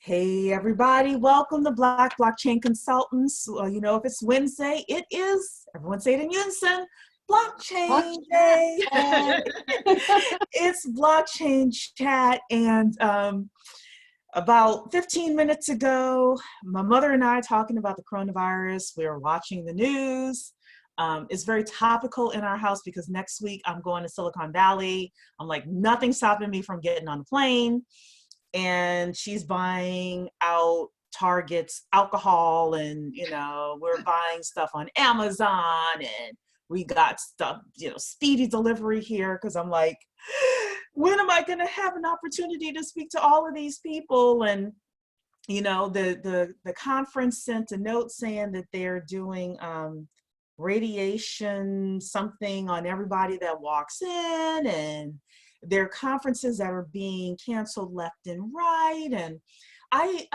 Hey everybody, welcome to Black Blockchain Consultants. Well, you know, if it's Wednesday, it is, everyone say it in unison, Blockchain Day. It's Blockchain Chat, and about 15 minutes ago, my mother and I talking about the coronavirus. We were watching the news. It's very topical in our house because next week I'm going to Silicon Valley. I'm like, nothing stopping me from getting on the plane. And she's buying out Target's alcohol, and we're buying stuff on Amazon, and we got stuff, speedy delivery here, because I'm like, when am I going to have an opportunity to speak to all of these people? And the conference sent a note saying that they're doing radiation something on everybody that walks in, and there are conferences that are being canceled left and right. And I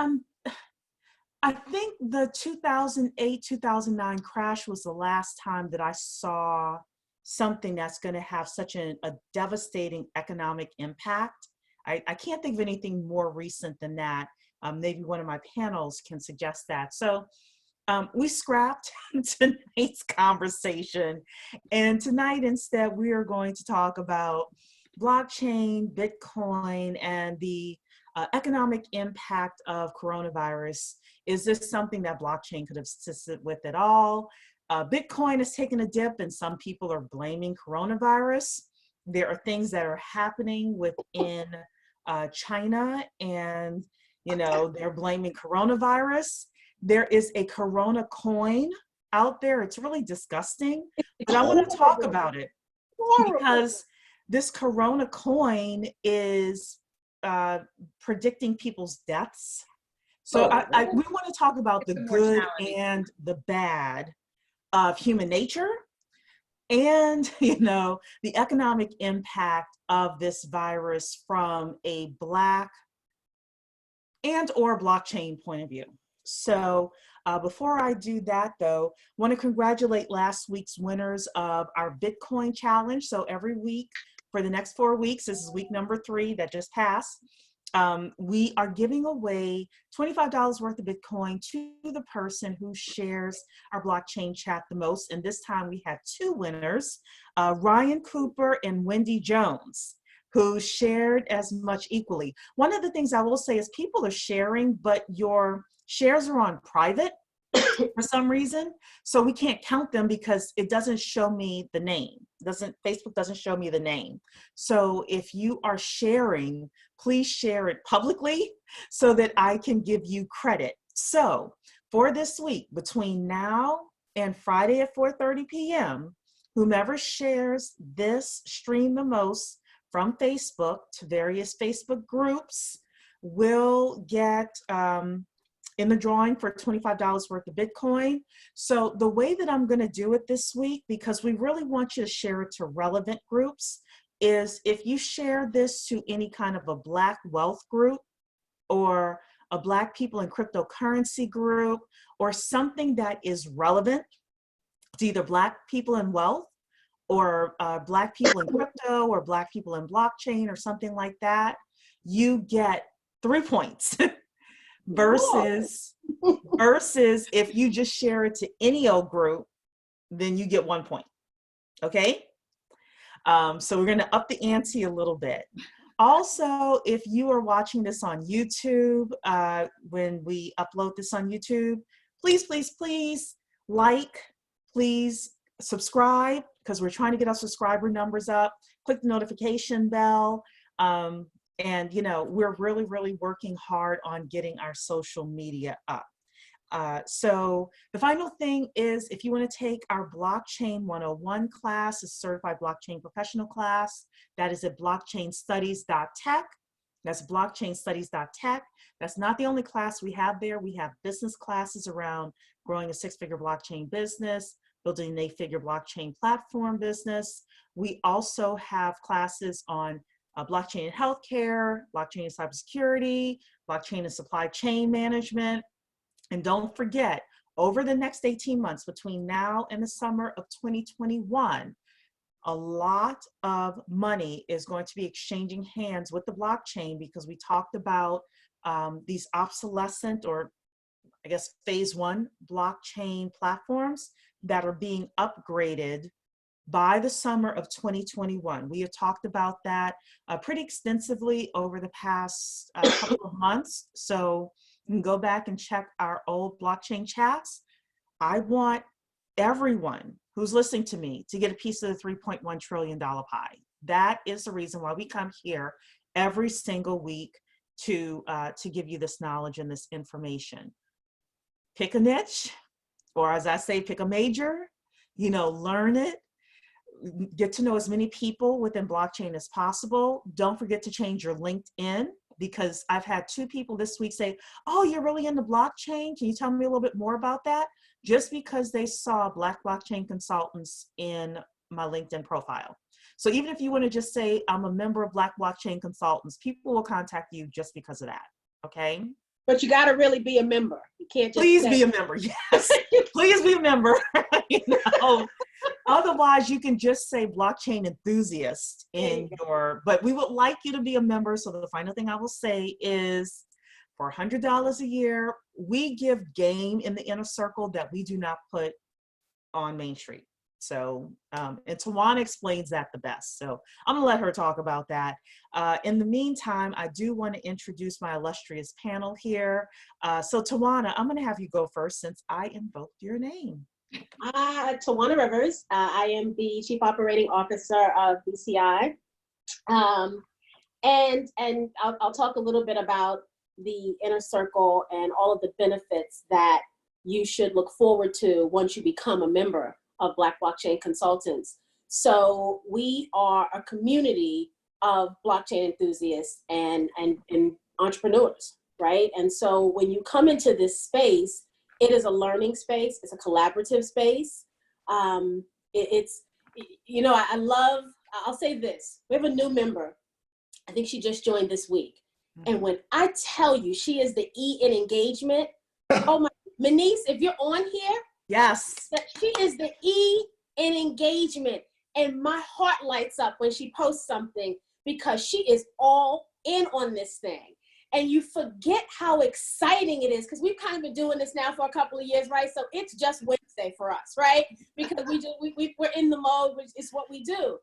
think the 2008-2009 crash was the last time that I saw something that's going to have such a devastating economic impact. I can't think of anything more recent than that. Maybe one of my panels can suggest that. So we scrapped tonight's conversation, and tonight instead we are going to talk about blockchain, Bitcoin, and the economic impact of coronavirus. Is this something that blockchain could have assisted with at all? Bitcoin has taken a dip, and some people are blaming coronavirus. There are things that are happening within China, and they're blaming coronavirus. There is a Corona coin out there. It's really disgusting, but I want to talk about it because this Corona coin is predicting people's deaths. So we want to talk about the good and the bad of human nature, and the economic impact of this virus from a Black and or blockchain point of view. So before I do that, though, I want to congratulate last week's winners of our Bitcoin challenge. So every week for the next 4 weeks, this is week number 3 that just passed, we are giving away $25 worth of Bitcoin to the person who shares our blockchain chat the most. And this time we had 2 winners, Ryan Cooper and Wendy Jones, who shared as much equally. One of the things I will say is people are sharing, but your shares are on private for some reason. So we can't count them because it doesn't show me the name. Facebook doesn't show me the name. So if you are sharing, please share it publicly so that I can give you credit. So for this week, between now and Friday at 4:30 p.m., whomever shares this stream the most from Facebook to various Facebook groups will get in the drawing for $25 worth of Bitcoin. So the way that I'm going to do it this week, because we really want you to share it to relevant groups, is if you share this to any kind of a Black wealth group or a Black people in cryptocurrency group or something that is relevant to either Black people in wealth or Black people in crypto or Black people in blockchain or something like that, you get 3 points. Versus if you just share it to any old group, then you get 1 point. Okay? So we're going to up the ante a little bit. Also, if you are watching this on YouTube, when we upload this on YouTube, please, please, please like, please subscribe, because we're trying to get our subscriber numbers up. Click the notification bell. And we're really, really working hard on getting our social media up. So the final thing is, if you want to take our Blockchain 101 class, a certified blockchain professional class, that is at blockchainstudies.tech. That's blockchainstudies.tech. That's not the only class we have there. We have business classes around growing a 6-figure blockchain business, building an 8-figure blockchain platform business. We also have classes on blockchain and healthcare, blockchain and cybersecurity, blockchain and supply chain management. And don't forget, over the next 18 months, between now and the summer of 2021, a lot of money is going to be exchanging hands with the blockchain, because we talked about these obsolescent, or I guess phase one blockchain platforms that are being upgraded by the summer of 2021. We have talked about that pretty extensively over the past couple of months. So you can go back and check our old blockchain chats. I want everyone who's listening to me to get a piece of the $3.1 trillion pie. That is the reason why we come here every single week to give you this knowledge and this information. Pick a niche, or as I say, pick a major, learn it, get to know as many people within blockchain as possible. Don't forget to change your LinkedIn, because I've had 2 people this week say, oh, you're really into blockchain. Can you tell me a little bit more about that? Just because they saw Black blockchain consultants in my LinkedIn profile. So even if you want to just say, I'm a member of Black blockchain consultants, people will contact you just because of that. Okay. But you got to really be a member. You can't just please be a member. Yes, please be a member. Otherwise, you can just say blockchain enthusiast in your. But we would like you to be a member. So the final thing I will say is, for $100 a year, we give game in the inner circle that we do not put on Main Street. So, and Tawana explains that the best. So I'm gonna let her talk about that. In the meantime, I do want to introduce my illustrious panel here. So Tawana, I'm gonna have you go first since I invoked your name. Tawana Rivers. I am the Chief Operating Officer of BCI. And I'll talk a little bit about the inner circle and all of the benefits that you should look forward to once you become a member of Black Blockchain Consultants. So we are a community of blockchain enthusiasts and entrepreneurs, right? And so when you come into this space, it is a learning space. It's a collaborative space. I love, I'll say this, we have a new member. I think she just joined this week. And when I tell you she is the E in engagement, oh my, Manice, if you're on here, yes, she is the E in engagement. And my heart lights up when she posts something, because she is all in on this thing. And you forget how exciting it is, because we've kind of been doing this now for a couple of years, right? So it's just Wednesday for us, right? Because we're in the mode, which is what we do.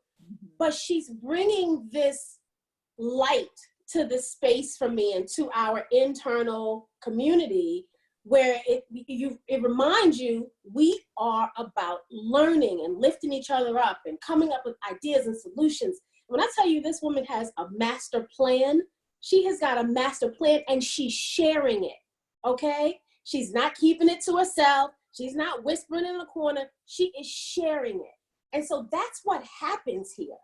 But she's bringing this light to the space for me and to our internal community, where it reminds you we are about learning and lifting each other up and coming up with ideas and solutions. When I tell you this woman has a master plan, she has got a master plan and she's sharing it, okay? She's not keeping it to herself. She's not whispering in the corner. She is sharing it. And so that's what happens here.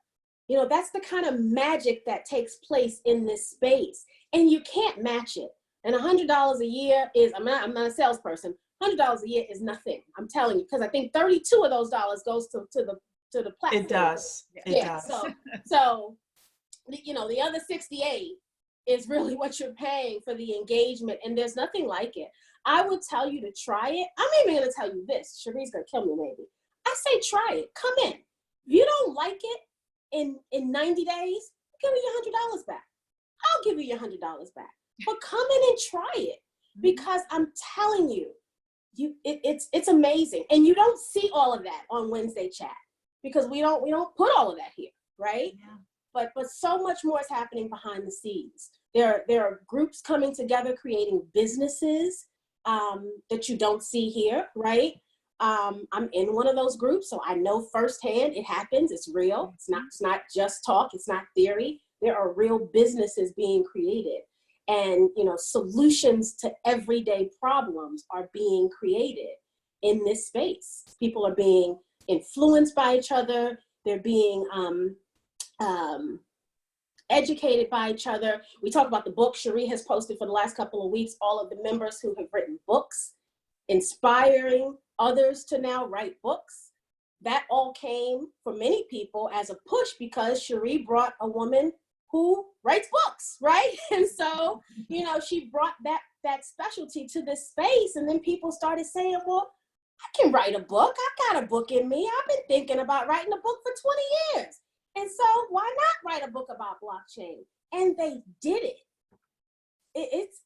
That's the kind of magic that takes place in this space, and you can't match it. And $100 a year is, I'm not a salesperson, $100 a year is nothing. I'm telling you, because I think 32 of those dollars goes to the platform. It does. It does. So, the other 68 is really what you're paying for the engagement, and there's nothing like it. I would tell you to try it. I'm even going to tell you this. Cherie's going to kill me maybe. I say try it. Come in. If you don't like it in 90 days, give me your $100 back. I'll give you your $100 back. But come in and try it, because I'm telling you, it's amazing. And you don't see all of that on Wednesday chat, because we don't put all of that here, right? Yeah. But so much more is happening behind the scenes. There are groups coming together, creating businesses that you don't see here, right? I'm in one of those groups, so I know firsthand it happens. It's real. It's not just talk. It's not theory. There are real businesses being created, and solutions to everyday problems are being created in this space. People are being influenced by each other. They're being educated by each other. We talk about the book. Cherie has posted for the last couple of weeks all of the members who have written books, inspiring others to now write books. That all came for many people as a push, because Cherie brought a woman who writes books, right? And so, she brought that specialty to this space, and then people started saying, well, I can write a book. I got a book in me. I've been thinking about writing a book for 20 years. And so why not write a book about blockchain? And they did it.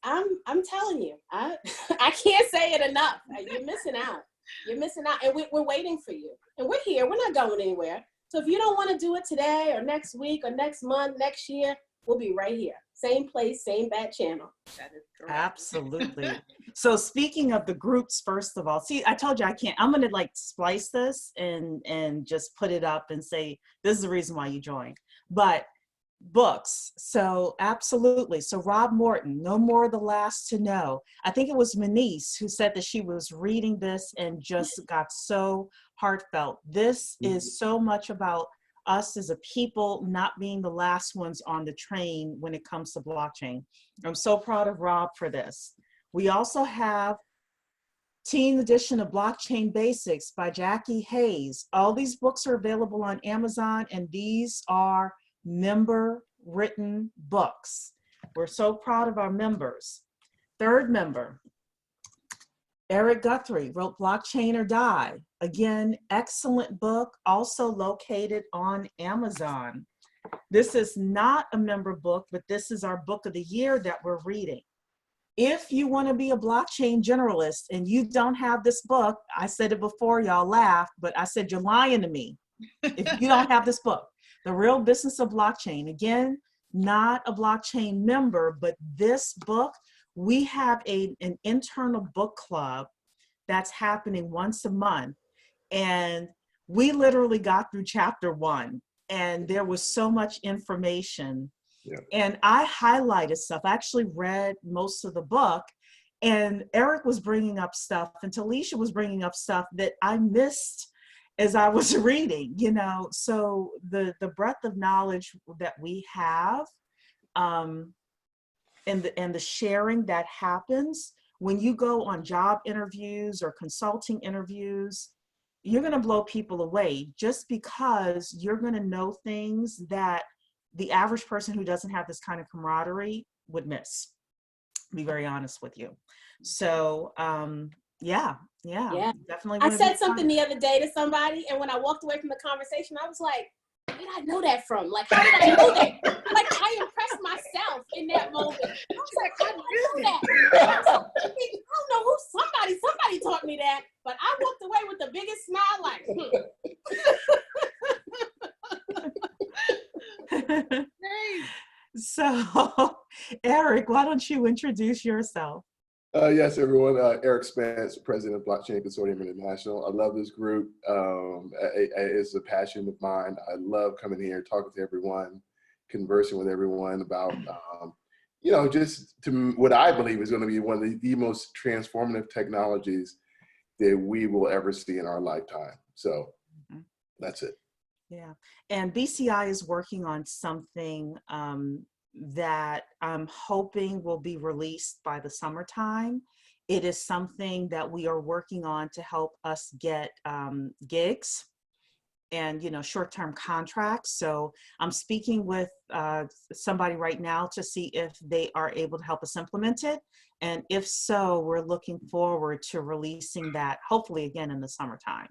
I'm telling you, I I can't say it enough. You're missing out. You're missing out. And we're waiting for you. And we're here. We're not going anywhere. So if you don't want to do it today or next week or next month, next year, we'll be right here. Same place, same bad channel. That is correct. Absolutely. So speaking of the groups, first of all, see, I told you I can't, I'm going to like splice this and just put it up and say, this is the reason why you joined. But books. So absolutely. So Rob Morton, No More the Last to Know. I think it was Manice who said that she was reading this and just got so heartfelt. This is so much about us as a people not being the last ones on the train when it comes to blockchain. I'm so proud of Rob for this. We also have Teen Edition of Blockchain Basics by Jackie Hayes. All these books are available on Amazon, and these are member written books. We're so proud of our members. Third member, Eric Guthrie wrote Blockchain or Die. Again, excellent book, also located on Amazon. This is not a member book, but this is our book of the year that we're reading. If you want to be a blockchain generalist and you don't have this book, I said it before, y'all laughed, but I said, you're lying to me if you don't have this book. The Real Business of Blockchain. Again, not a blockchain member, but this book, we have an internal book club that's happening once a month. And we literally got through chapter 1 and there was so much information. Yeah. And I highlighted stuff. I actually read most of the book, and Eric was bringing up stuff and Talisha was bringing up stuff that I missed as I was reading, you know. So the breadth of knowledge that we have, and the sharing that happens when you go on job interviews or consulting interviews, you're going to blow people away just because you're going to know things that the average person who doesn't have this kind of camaraderie would miss. To be very honest with you. So yeah, definitely. I said something the other day to somebody, and when I walked away from the conversation, I was like, where did I know that from? Like, how did I know that? Like, I impressed myself in that moment. I was like, I knew that. I don't know who, somebody taught me that, but I walked away with the biggest smile, like, So, Eric, why don't you introduce yourself? Yes, everyone. Eric Spence, President of Blockchain Consortium International. I love this group. It's a passion of mine. I love coming here, talking to everyone, conversing with everyone about, you know, just to what I believe is going to be one of the most transformative technologies that we will ever see in our lifetime. So that's it. Yeah, and BCI is working on something that I'm hoping will be released by the summertime. It is something that we are working on to help us get gigs and, you know, short-term contracts. So I'm speaking with somebody right now to see if they are able to help us implement it. And if so, we're looking forward to releasing that, hopefully again in the summertime.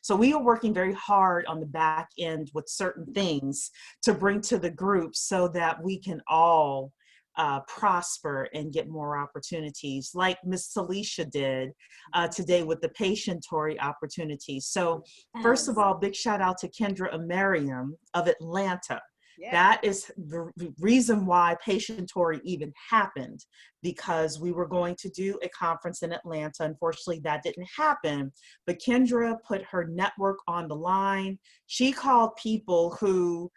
So we are working very hard on the back end with certain things to bring to the group so that we can all prosper and get more opportunities, like Miss Talisha did today with the Patientory opportunities. So first of all, big shout out to Kendra Amariam of Atlanta. Yeah. That is the reason why Patientory even happened, because we were going to do a conference in Atlanta. Unfortunately, that didn't happen, but Kendra put her network on the line. She called people who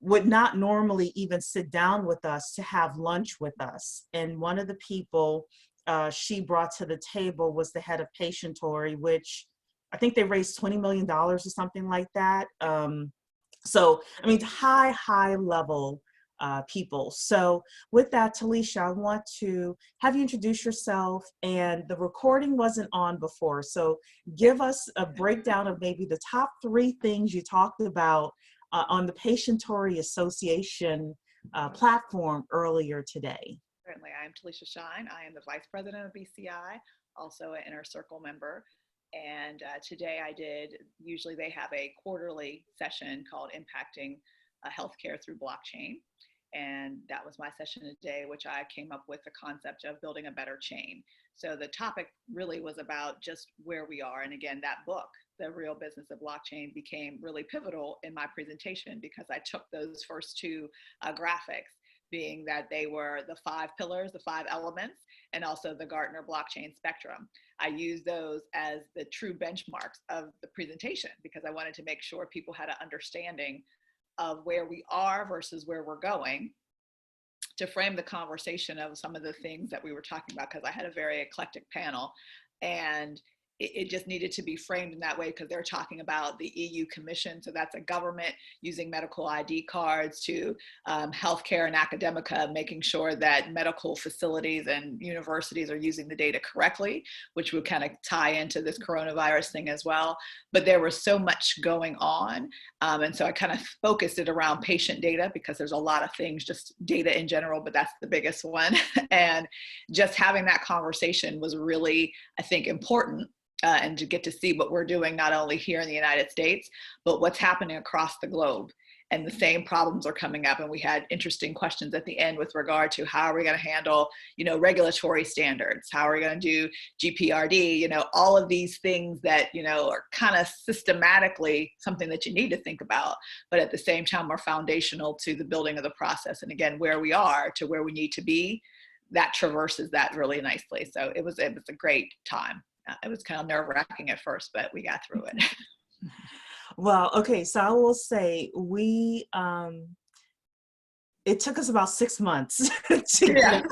would not normally even sit down with us to have lunch with us. And one of the people she brought to the table was the head of Patientory, which I think they raised $20 million or something like that. So, I mean, high level people. So with that, Talisha, I want to have you introduce yourself, and the recording wasn't on before. So give us a breakdown of maybe the top 3 things you talked about on the Patientory Association platform earlier today. Certainly. I am Talisha Shine. I am the Vice President of BCI, also an Inner Circle member. And today I did, usually they have a quarterly session called Impacting Healthcare Through Blockchain. And that was my session today, which I came up with the concept of building a better chain. So the topic really was about just where we are. And again, that book, The Real Business of Blockchain, became really pivotal in my presentation because I took those first two graphics, being that they were the 5 pillars, the 5 elements, and also the Gartner blockchain spectrum. I used those as the true benchmarks of the presentation because I wanted to make sure people had an understanding of where we are versus where we're going, to frame the conversation of some of the things that we were talking about, because I had a very eclectic panel, and it just needed to be framed in that way because they're talking about the EU Commission. So that's a government using medical ID cards to healthcare and academica, making sure that medical facilities and universities are using the data correctly, which would kind of tie into this coronavirus thing as well. But there was so much going on. And so I kind of focused it around patient data because there's a lot of things, just data in general, but that's the biggest one. And just having that conversation was really, I think, important. And to get to see what we're doing, not only here in the United States, but what's happening across the globe. And the same problems are coming up. And we had interesting questions at the end with regard to how are we going to handle, regulatory standards? How are we going to do GPRD? All of these things that, are kind of systematically something that you need to think about, but at the same time are foundational to the building of the process. And again, where we are to where we need to be, that traverses that really nicely. So it was a great time. It was kind of nerve-wracking at first, but we got through it. Well, okay, so I will say it took us about 6 months to get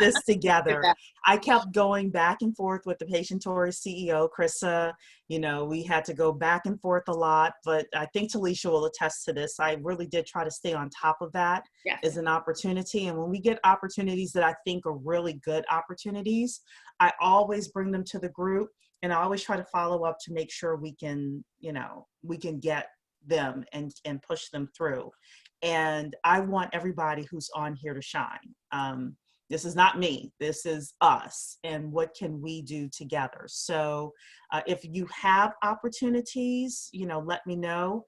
this together. Yeah. I kept going back and forth with the Patientori CEO, Krissa. We had to go back and forth a lot, but I think Talisha will attest to this. I really did try to stay on top of that as an opportunity. And when we get opportunities that I think are really good opportunities, I always bring them to the group, and I always try to follow up to make sure we can get them and push them through. And I want everybody who's on here to shine. This is not me, this is us, and what can we do together? So if you have opportunities, let me know.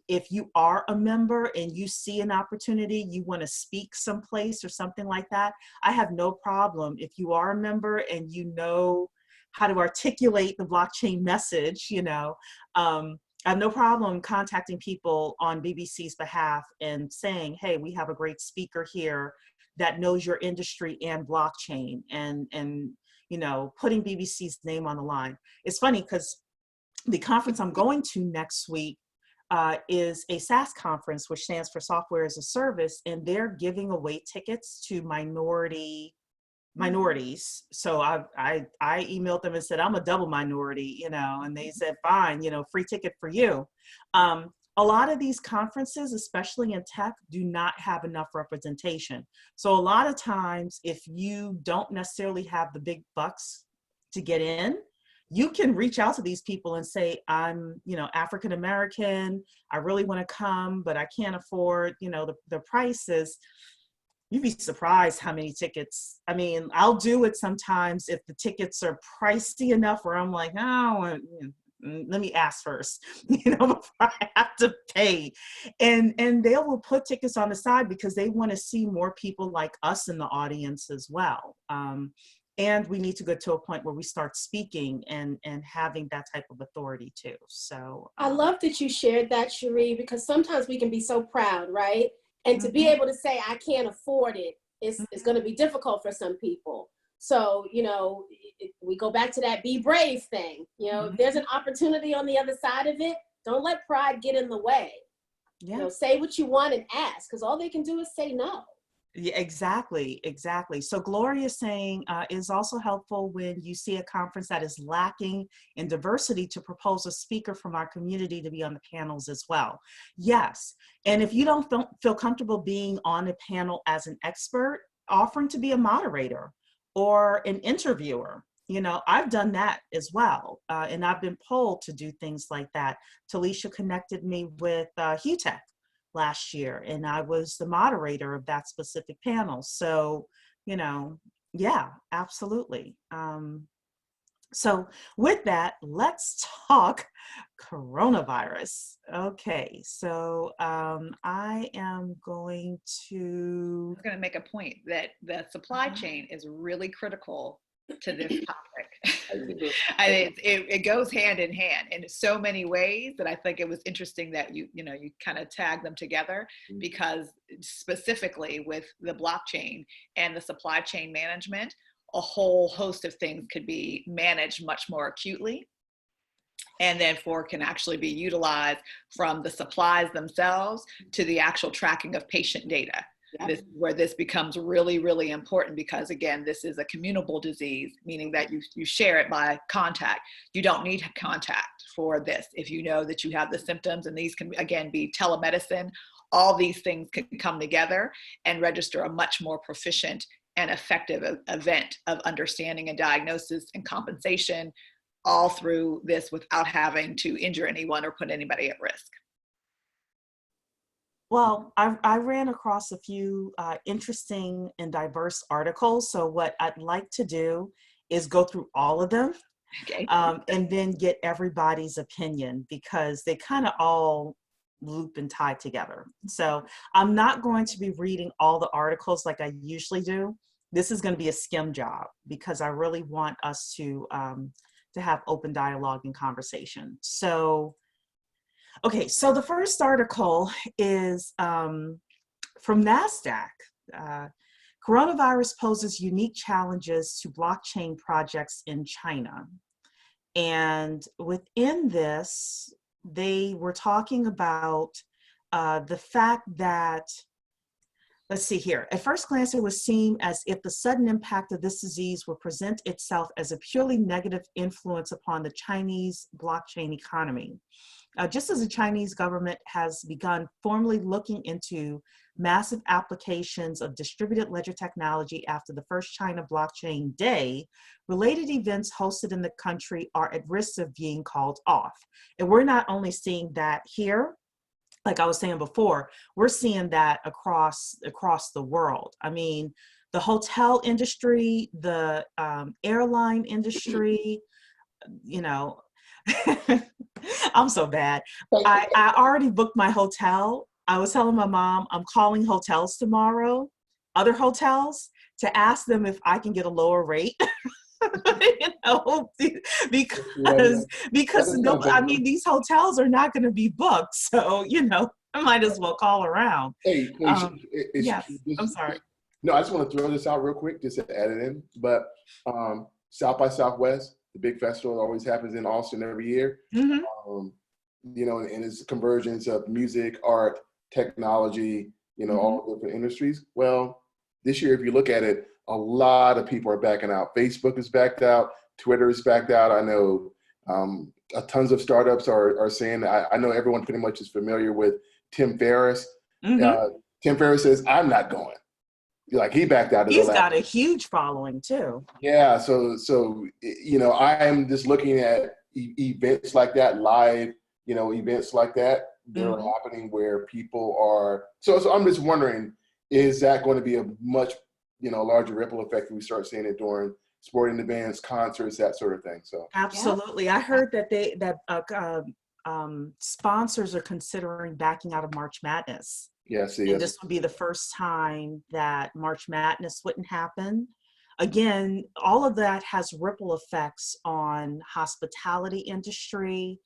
If you are a member and you see an opportunity, you want to speak someplace or something like that, I have no problem. If you are a member and you know how to articulate the blockchain message, I have no problem contacting people on BBC's behalf and saying, hey, we have a great speaker here that knows your industry and blockchain, and putting BBC's name on the line. It's funny because the conference I'm going to next week is a SaaS conference, which stands for Software as a Service, and they're giving away tickets to minorities. So I emailed them and said, I'm a double minority, and they said, fine, free ticket for you. A lot of these conferences, especially in tech, do not have enough representation. So a lot of times, if you don't necessarily have the big bucks to get in, you can reach out to these people and say, I'm, African American, I really want to come, but I can't afford, the prices. You'd be surprised how many tickets. I mean, I'll do it sometimes if the tickets are pricey enough where I'm like, oh, let me ask first, before I have to pay. And they will put tickets on the side because they want to see more people like us in the audience as well. And we need to get to a point where we start speaking and having that type of authority too. So I love that you shared that, Cherie, because sometimes we can be so proud, right? And to be able to say, I can't afford it is going to be difficult for some people. So, we go back to that be brave thing. If there's an opportunity on the other side of it, don't let pride get in the way. Yeah. Say what you want and ask, because all they can do is say no. Yeah, exactly. So Gloria is saying is also helpful when you see a conference that is lacking in diversity to propose a speaker from our community to be on the panels as well. Yes, and if you don't feel comfortable being on a panel as an expert, offering to be a moderator or an interviewer. I've done that as well, and I've been pulled to do things like that. Talisha connected me with HUTEC last year, and I was the moderator of that specific panel. So, yeah, absolutely. So with that, let's talk coronavirus. Okay, so I am going to. I'm going to make a point that the supply chain is really critical to this topic. It goes hand in hand in so many ways that I think it was interesting that you kind of tag them together, because specifically with the blockchain and the supply chain management, a whole host of things could be managed much more acutely, and therefore can actually be utilized from the supplies themselves to the actual tracking of patient data. This, where this becomes really, really important, because again, this is a communicable disease, meaning that you share it by contact. You don't need contact for this. If you know that you have the symptoms, and these can again be telemedicine, all these things can come together and register a much more proficient and effective event of understanding and diagnosis and compensation, all through this without having to injure anyone or put anybody at risk. Well, I ran across a few interesting and diverse articles. So what I'd like to do is go through all of them, Okay. and then get everybody's opinion, because they kind of all loop and tie together. So I'm not going to be reading all the articles like I usually do. This is going to be a skim job, because I really want us to have open dialogue and conversation. So. Okay, so the first article is from NASDAQ. Coronavirus poses unique challenges to blockchain projects in China. And within this, they were talking about the fact that, let's see here. At first glance, it would seem as if the sudden impact of this disease would present itself as a purely negative influence upon the Chinese blockchain economy. Just as the Chinese government has begun formally looking into massive applications of distributed ledger technology after the first China Blockchain Day, related events hosted in the country are at risk of being called off. And we're not only seeing that here, like I was saying before, we're seeing that across the world. I mean, the hotel industry, the airline industry, you know, I'm so bad. I already booked my hotel. I was telling my mom I'm calling hotels tomorrow, other hotels, to ask them if I can get a lower rate. Because no, I mean, these hotels are not going to be booked, so I might as well call around. Hey, yes, I'm sorry. No, I just want to throw this out real quick, just to add it in. But South by Southwest, the big festival, always happens in Austin every year. Mm-hmm. And it's a convergence of music, art, technology, all different industries. Well, this year, if you look at it, a lot of people are backing out. Facebook is backed out. Twitter is backed out. I know tons of startups are saying, I know everyone pretty much is familiar with Tim Ferriss. Mm-hmm. Tim Ferriss says, I'm not going. Like, he backed out. He's got a huge following too. Yeah. So I am just looking at events like that, live, events like that. They're happening where people are. So I'm just wondering, is that going to be a much, larger ripple effect if we start seeing it during sporting events, concerts, that sort of thing? So absolutely. Yeah. I heard that sponsors are considering backing out of March Madness. Yes. And this would be the first time that March Madness wouldn't happen. Again, all of that has ripple effects on hospitality industry.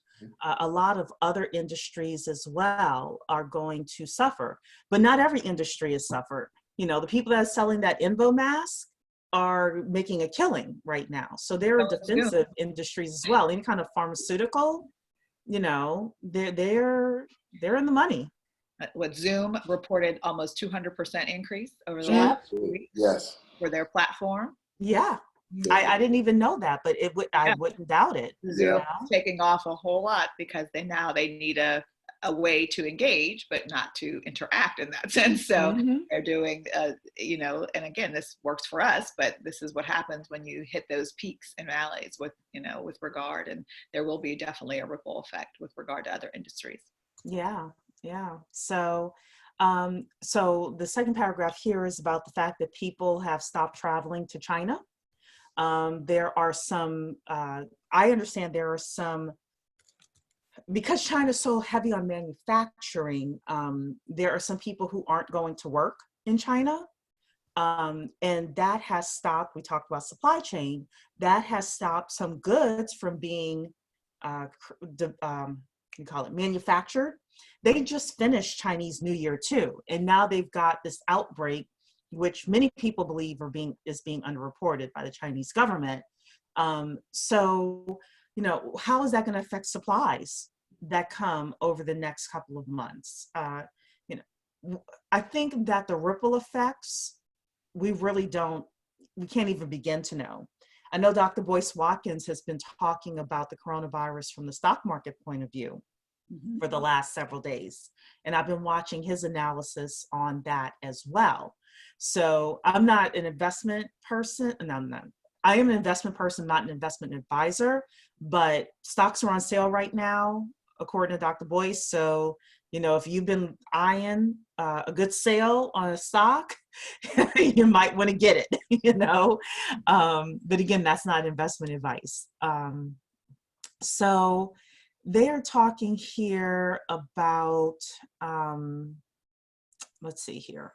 A lot of other industries as well are going to suffer, but not every industry has suffered. The people that are selling that Invo mask are making a killing right now. So there are defensive industries as well. Any kind of pharmaceutical, they're in the money. What Zoom reported almost 200% increase over the last 2 weeks for their platform. Yeah. I didn't even know that, but I wouldn't doubt it. Zoom is taking off a whole lot because they need a way to engage, but not to interact in that sense. So they're doing, and again, this works for us, but this is what happens when you hit those peaks and valleys with regard, and there will be definitely a ripple effect with regard to other industries. Yeah. Yeah. So the second paragraph here is about the fact that people have stopped traveling to China. There are some, I understand there are some, because China's so heavy on manufacturing, there are some people who aren't going to work in China. And that has stopped, we talked about supply chain, that has stopped some goods from being, you call it manufactured. They just finished Chinese New Year too. And now they've got this outbreak, which many people believe is being underreported by the Chinese government. So, how is that going to affect supplies that come over the next couple of months? I think that the ripple effects, we can't even begin to know. I know Dr. Boyce Watkins has been talking about the coronavirus from the stock market point of view for the last several days. And I've been watching his analysis on that as well. So I'm not an investment person. No. I am an investment person, not an investment advisor, but stocks are on sale right now, according to Dr. Boyce. So, if you've been eyeing a good sale on a stock, you might want to get it, but again, that's not investment advice. So they are talking here about, let's see here.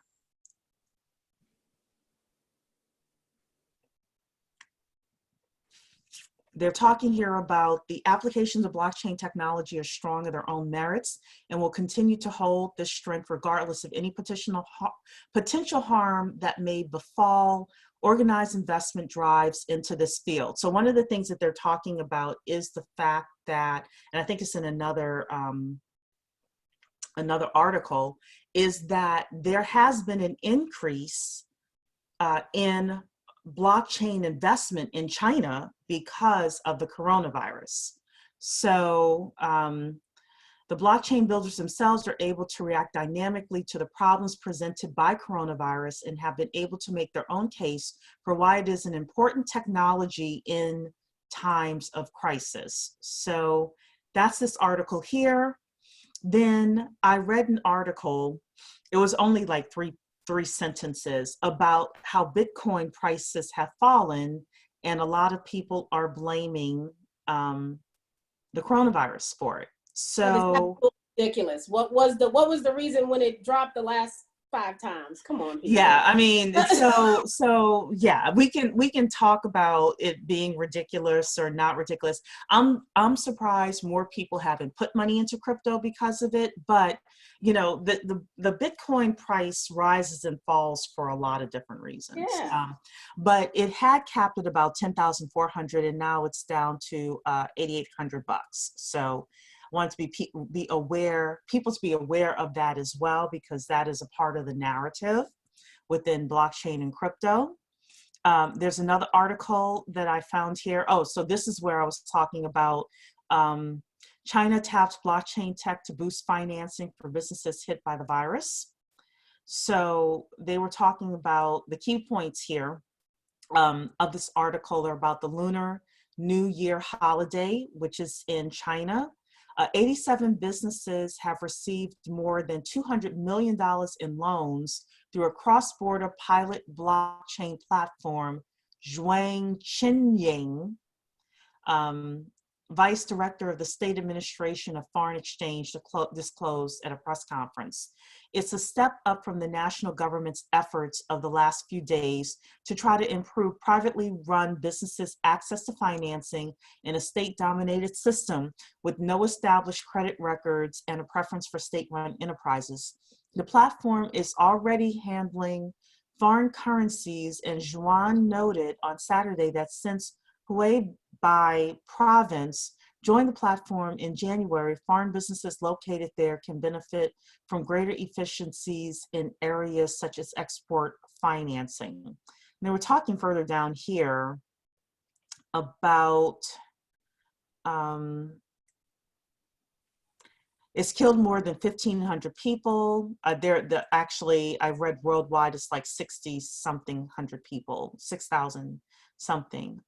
They're talking here about the applications of blockchain technology are strong in their own merits and will continue to hold this strength regardless of any potential harm that may befall organized investment drives into this field. So one of the things that they're talking about is the fact that, and I think it's in another article, is that there has been an increase in blockchain investment in China because of the coronavirus. So the blockchain builders themselves are able to react dynamically to the problems presented by coronavirus and have been able to make their own case for why it is an important technology in times of crisis. So that's this article here. Then I read an article, it was only like three sentences, about how Bitcoin prices have fallen, and a lot of people are blaming the coronavirus for it. So ridiculous. What was the reason when it dropped the last 5 times? Come on, people. Yeah, I mean, so yeah, we can talk about it being ridiculous or not ridiculous. I'm surprised more people haven't put money into crypto because of it, but the Bitcoin price rises and falls for a lot of different reasons. Yeah. But it had capped at about 10,400, and now it's down to $8,800. So I want to be aware of that as well, because that is a part of the narrative within blockchain and crypto. There's another article that I found here. Oh, so this is where I was talking about China taps blockchain tech to boost financing for businesses hit by the virus. So they were talking about the key points here of this article are about the Lunar New Year holiday, which is in China. 87 businesses have received more than $200 million in loans through a cross-border pilot blockchain platform. Zhuang Qinying, Vice Director of the State Administration of Foreign Exchange, disclosed at a press conference. It's a step up from the national government's efforts of the last few days to try to improve privately run businesses' access to financing in a state-dominated system with no established credit records and a preference for state-run enterprises. The platform is already handling foreign currencies, and Zhuang noted on Saturday that since Hubei province joined the platform in January, foreign businesses located there can benefit from greater efficiencies in areas such as export financing. And they were talking further down here about it's killed more than 1,500 people. Actually, I read worldwide, it's like 60-something hundred people, 6,000 something.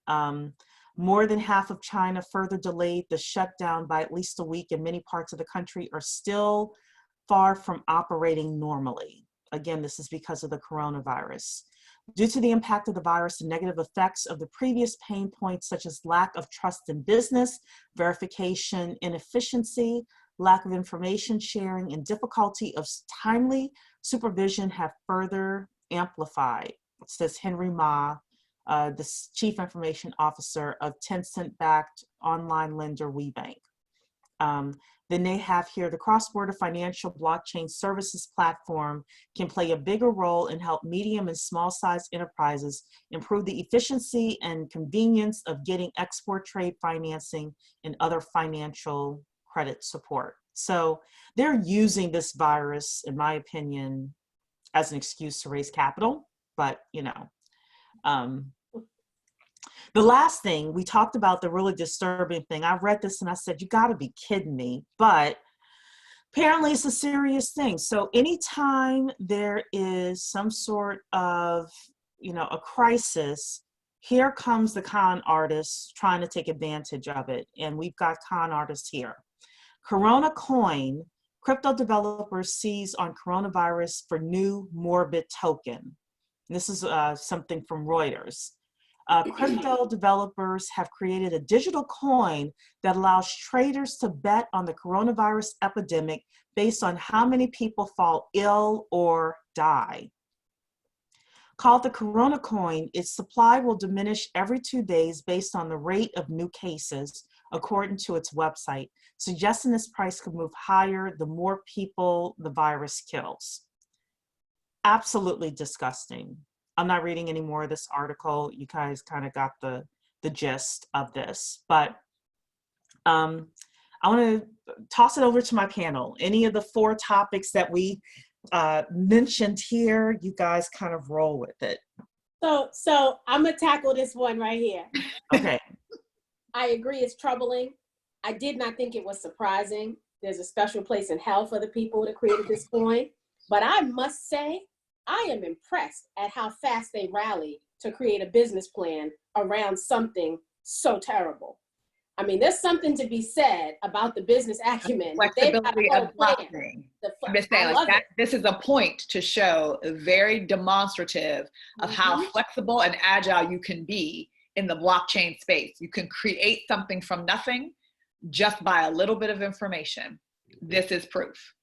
More than half of China further delayed the shutdown by at least a week, and many parts of the country are still far from operating normally. Again, this is because of the coronavirus. Due to the impact of the virus and negative effects of the previous pain points, such as lack of trust in business, verification inefficiency, lack of information sharing, and difficulty of timely supervision have further amplified, says Henry Ma, the Chief Information Officer of Tencent-backed online lender WeBank. Then they have here, the cross-border financial blockchain services platform can play a bigger role and help medium and small-sized enterprises improve the efficiency and convenience of getting export trade financing and other financial credit support. So they're using this virus, in my opinion, as an excuse to raise capital, but you know. The last thing, we talked about the really disturbing thing. I read this and I said, you gotta be kidding me. But apparently it's a serious thing. So anytime there is some sort of, you know, a crisis, here comes the con artists trying to take advantage of it. And we've got con artists here. Corona Coin, crypto developers seize on coronavirus for new morbid token. And this is something from Reuters. Crypto developers have created a digital coin that allows traders to bet on the coronavirus epidemic based on how many people fall ill or die. Called the Corona Coin, its supply will diminish every 2 days based on the rate of new cases, according to its website, suggesting this price could move higher the more people the virus kills. Absolutely disgusting. I'm not reading any more of this article. You guys kind of got the gist of this, but I want to toss it over to my panel. Any of the 4 topics that we mentioned here, you guys kind of roll with it. So I'm gonna tackle this one right here. Okay. I agree, it's troubling. I did not think it was surprising. There's a special place in hell for the people that created this coin, but I must say, I am impressed at how fast they rallied to create a business plan around something so terrible. I mean, there's something to be said about the business acumen. Flexibility of blockchain. I'm just saying, like that, this is a point to show very demonstrative of how flexible and agile you can be in the blockchain space. You can create something from nothing just by a little bit of information. This is proof.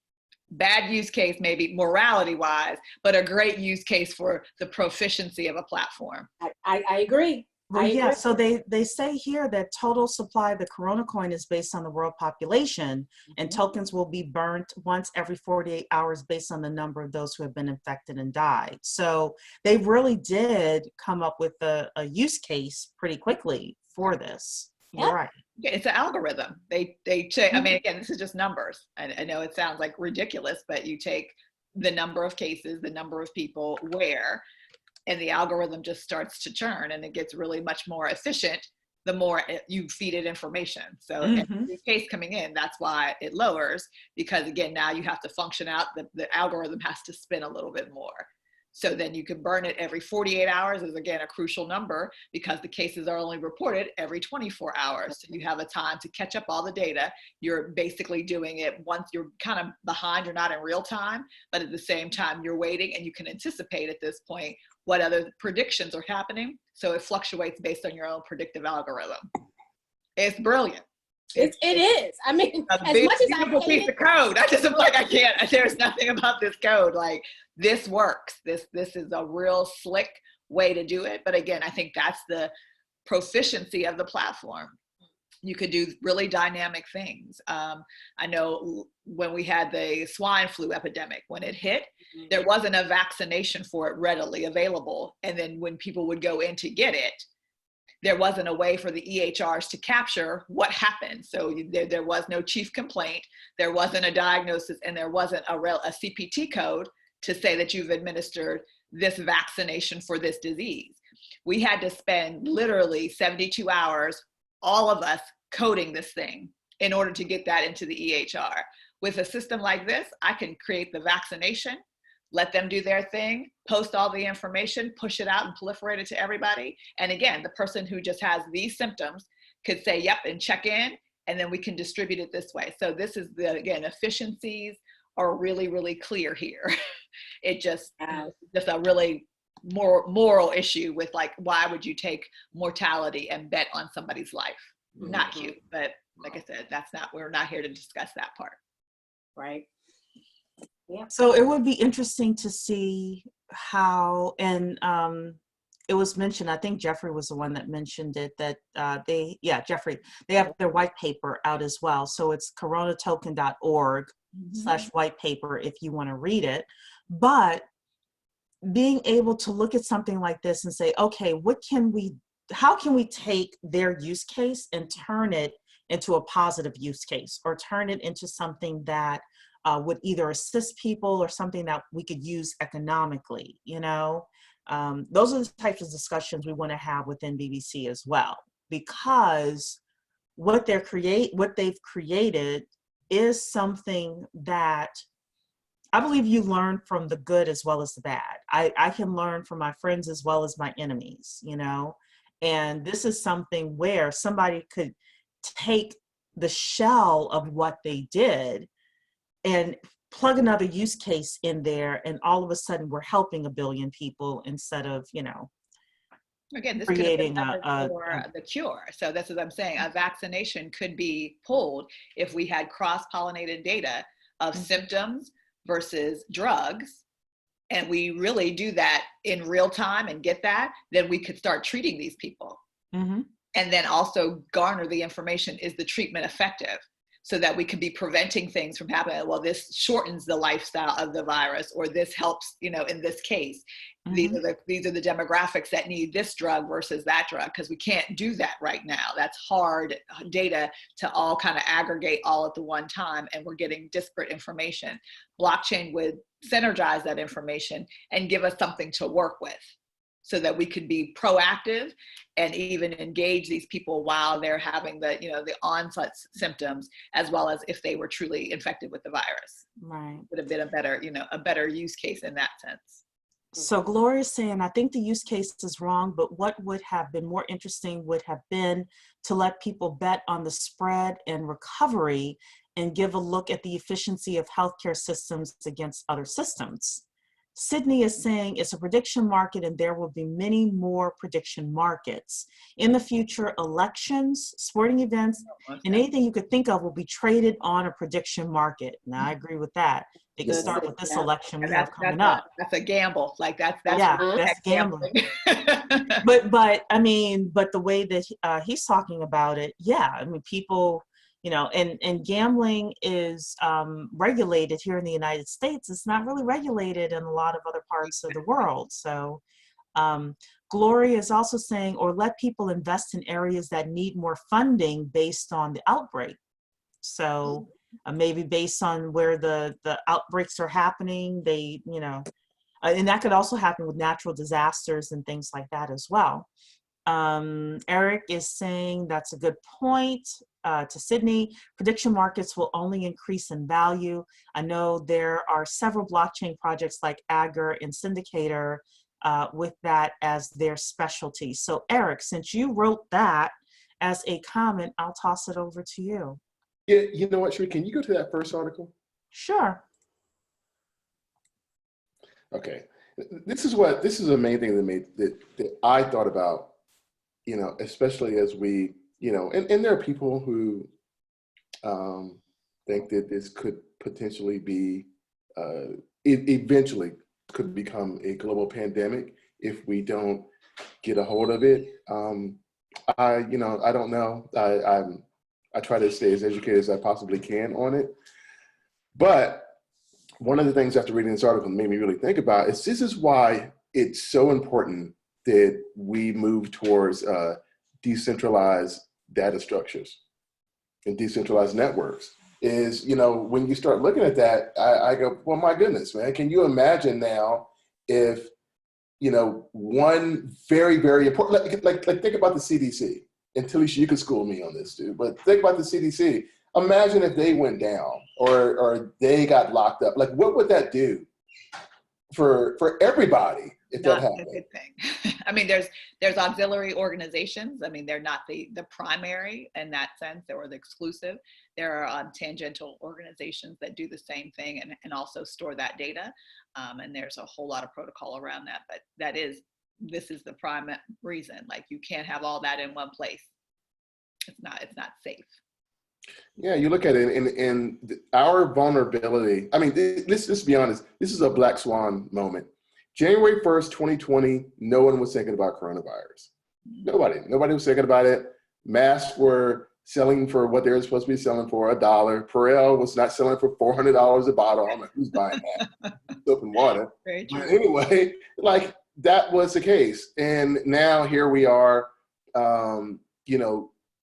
Bad use case, maybe morality wise, but a great use case for the proficiency of a platform. I agree. Well, yeah, so they say here that total supply of the Corona Coin is based on the world population, and tokens will be burnt once every 48 hours based on the number of those who have been infected and died. So they really did come up with a use case pretty quickly for this. You're right. Yeah, it's an algorithm. They say, I mean, again, this is just numbers. I know it sounds like ridiculous, but you take the number of cases, the number of people where, and the algorithm just starts to churn, and it gets really much more efficient the more you feed it information. So every case coming in, that's why it lowers, because again, now you have to function out, the algorithm has to spin a little bit more. So then you can burn it every 48 hours is again a crucial number, because the cases are only reported every 24 hours. So you have a time to catch up all the data. You're basically doing it once you're kind of behind, you're not in real time, but at the same time you're waiting, and you can anticipate at this point what other predictions are happening. So it fluctuates based on your own predictive algorithm. It's brilliant. It is. I mean, a as big, much as I hate piece it, of code. I just am like, I can't. There's nothing about this code. Like, this works. This is a real slick way to do it. But again, I think that's the proficiency of the platform. You could do really dynamic things. I know when we had the swine flu epidemic, when it hit, there wasn't a vaccination for it readily available. And then when people would go in to get it, there wasn't a way for the EHRs to capture what happened. So there was no chief complaint, there wasn't a diagnosis, and there wasn't a CPT code to say that you've administered this vaccination for this disease. We had to spend literally 72 hours, all of us, coding this thing in order to get that into the EHR. With a system like this, I can create the vaccination, let them do their thing, post all the information, push it out and proliferate it to everybody. And again, the person who just has these symptoms could say, yep, and check in, and then we can distribute it this way. So this is the, again, efficiencies are really, really clear here. It just a really moral issue with like, why would you take mortality and bet on somebody's life? Not Mhm. cute, but like I said, we're not here to discuss that part. Right. So it would be interesting to see how, and it was mentioned, I think Jeffrey was the one that mentioned it, that Jeffrey, they have their white paper out as well. So it's coronatoken.org/white paper if you want to read it. But being able to look at something like this and say, okay, how can we take their use case and turn it into a positive use case, or turn it into something that would either assist people or something that we could use economically, those are the types of discussions we want to have within BBC as well, because what they've created is something that I believe you learn from the good as well as the bad. I can learn from my friends as well as my enemies, and this is something where somebody could take the shell of what they did and plug another use case in there, and all of a sudden we're helping a billion people instead of, Again, this could have been creating leveraged for the cure. So this is what I'm saying. A vaccination could be pulled if we had cross-pollinated data of symptoms versus drugs, and we really do that in real time and get that, then we could start treating these people. Mm-hmm. And then also garner the information, is the treatment effective? So that we could be preventing things from happening. Well, this shortens the lifestyle of the virus, or this helps, in this case. Mm-hmm. These are the demographics that need this drug versus that drug, because we can't do that right now. That's hard data to all kind of aggregate all at the one time, and we're getting disparate information. Blockchain would synergize that information and give us something to work with, so that we could be proactive and even engage these people while they're having the onset symptoms, as well as if they were truly infected with the virus. Right. Would have been a better use case in that sense. So Gloria's saying, I think the use case is wrong, but what would have been more interesting would have been to let people bet on the spread and recovery and give a look at the efficiency of healthcare systems against other systems. Sydney is saying it's a prediction market, and there will be many more prediction markets. In the future, elections, sporting events, and anything you could think of will be traded on a prediction market. Now, I agree with that. They can start with this election we have coming up. That's a gamble. Like that's gambling. But the way that he's talking about it, people, and gambling is regulated here in the United States. It's not really regulated in a lot of other parts of the world. So Gloria is also saying, or let people invest in areas that need more funding based on the outbreak. So maybe based on where the outbreaks are happening, and that could also happen with natural disasters and things like that as well. Eric is saying that's a good point. To Sydney, prediction markets will only increase in value. I know there are several blockchain projects like Agar and Syndicator with that as their specialty. So Eric, since you wrote that as a comment, I'll toss it over to you. Yeah, you know what, Sheree, can you go to that first article? Sure. Okay, this is the main thing that I thought about, especially as we, and there are people who think that this could potentially be, eventually could become a global pandemic if we don't get a hold of it. I don't know. I try to stay as educated as I possibly can on it. But one of the things after reading this article made me really think about is this is why it's so important that we move towards decentralized data structures and decentralized networks. Is, when you start looking at that, I go, well, my goodness, man, can you imagine now if, one very, very important, like think about the CDC. And Talisha, you could school me on this too, but think about the CDC. Imagine if they went down or they got locked up. Like, what would that do for everybody? if that not a happened. good thing. I mean, there's auxiliary organizations. I mean, they're not the primary in that sense, or the exclusive. There are tangential organizations that do the same thing and also store that data. And there's a whole lot of protocol around that. But this is the prime reason. Like, you can't have all that in one place. It's not safe. Yeah, you look at it, and our vulnerability. I mean, let's be honest. This is a black swan moment. January 1st, 2020, no one was thinking about coronavirus. Nobody was thinking about it. Masks were selling for what they were supposed to be selling for, $1. Perel was not selling for $400 a bottle. I don't know who's buying that. Soap and water. Very true. But anyway, like, that was the case. And now here we are,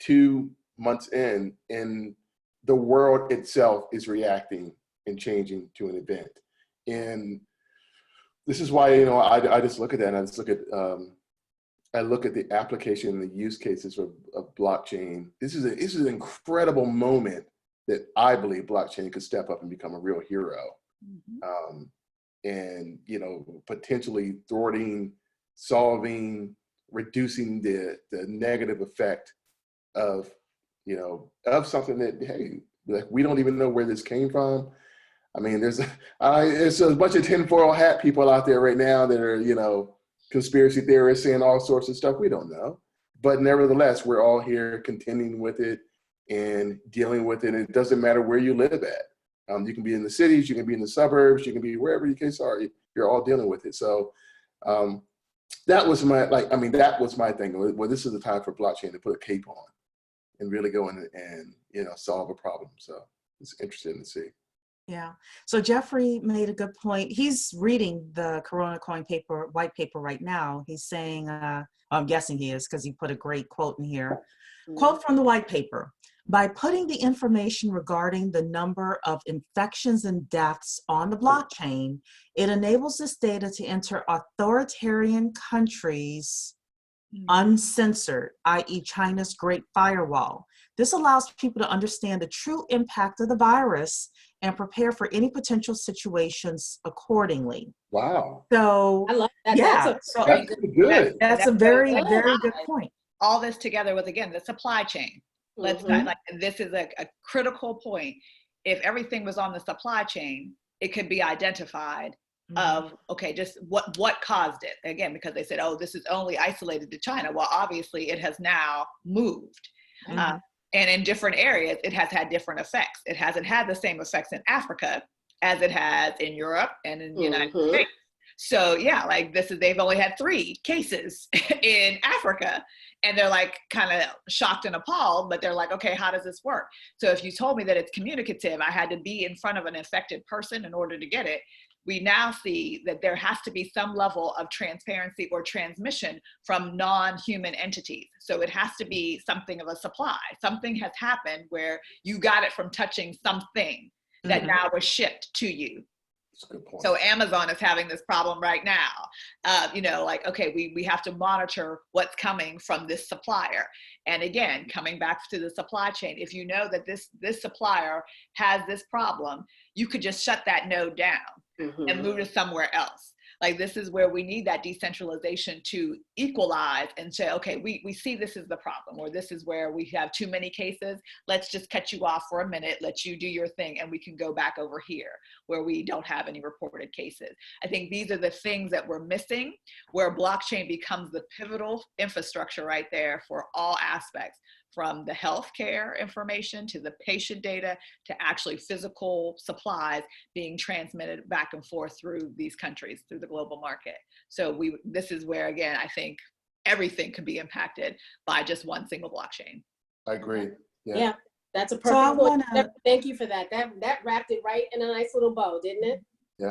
2 months in, and the world itself is reacting and changing to an event. And this is why, I just look at that, and I just look at the application and the use cases of blockchain. This is an incredible moment that I believe blockchain could step up and become a real hero. Mm-hmm. And, potentially thwarting, solving, reducing the negative effect of something that, hey, like, we don't even know where this came from. I mean, there's a bunch of tinfoil hat people out there right now that are, conspiracy theorists saying all sorts of stuff we don't know. But nevertheless, we're all here contending with it and dealing with it. And it doesn't matter where you live at. You can be in the cities, you can be in the suburbs, you can be wherever your case are. You're all dealing with it. So that was my thing. Well, this is the time for blockchain to put a cape on and really go in and solve a problem. So it's interesting to see. Yeah. So Jeffrey made a good point. He's reading the Corona Coin white paper right now. He's saying, I'm guessing he is, because he put a great quote in here. Quote from the white paper: by putting the information regarding the number of infections and deaths on the blockchain, it enables this data to enter authoritarian countries uncensored, i.e. China's Great Firewall. This allows people to understand the true impact of the virus and prepare for any potential situations accordingly. Wow. So I love that. yeah, that's a very, very good point. All this together with, again, the supply chain. This is a critical point. If everything was on the supply chain, it could be identified of, okay, just what caused it. Again, because they said, oh, this is only isolated to China. Well, obviously it has now moved. And in different areas, it has had different effects. It hasn't had the same effects in Africa as it has in Europe and in the United States. So yeah, like, they've only had 3 cases in Africa, and they're like kind of shocked and appalled, but they're like, okay, how does this work? So if you told me that it's communicative, I had to be in front of an infected person in order to get it. We now see that there has to be some level of transparency or transmission from non-human entities. So it has to be something of a supply. Something has happened where you got it from touching something that now was shipped to you. That's a good point. So Amazon is having this problem right now. Okay, we have to monitor what's coming from this supplier. And again, coming back to the supply chain, if you know that this supplier has this problem, you could just shut that node down and move to somewhere else. Like, this is where we need that decentralization to equalize and say, okay, we see this is the problem, or this is where we have too many cases. Let's just cut you off for a minute, let you do your thing, and we can go back over here where we don't have any reported cases. I think these are the things that we're missing, where blockchain becomes the pivotal infrastructure right there for all aspects, from the healthcare information to the patient data to actually physical supplies being transmitted back and forth through these countries, through the global market. So this is where, again, I think everything can be impacted by just one single blockchain. I agree. Yeah, that's a perfect point. Thank you for that. That wrapped it right in a nice little bow, didn't it? Yeah.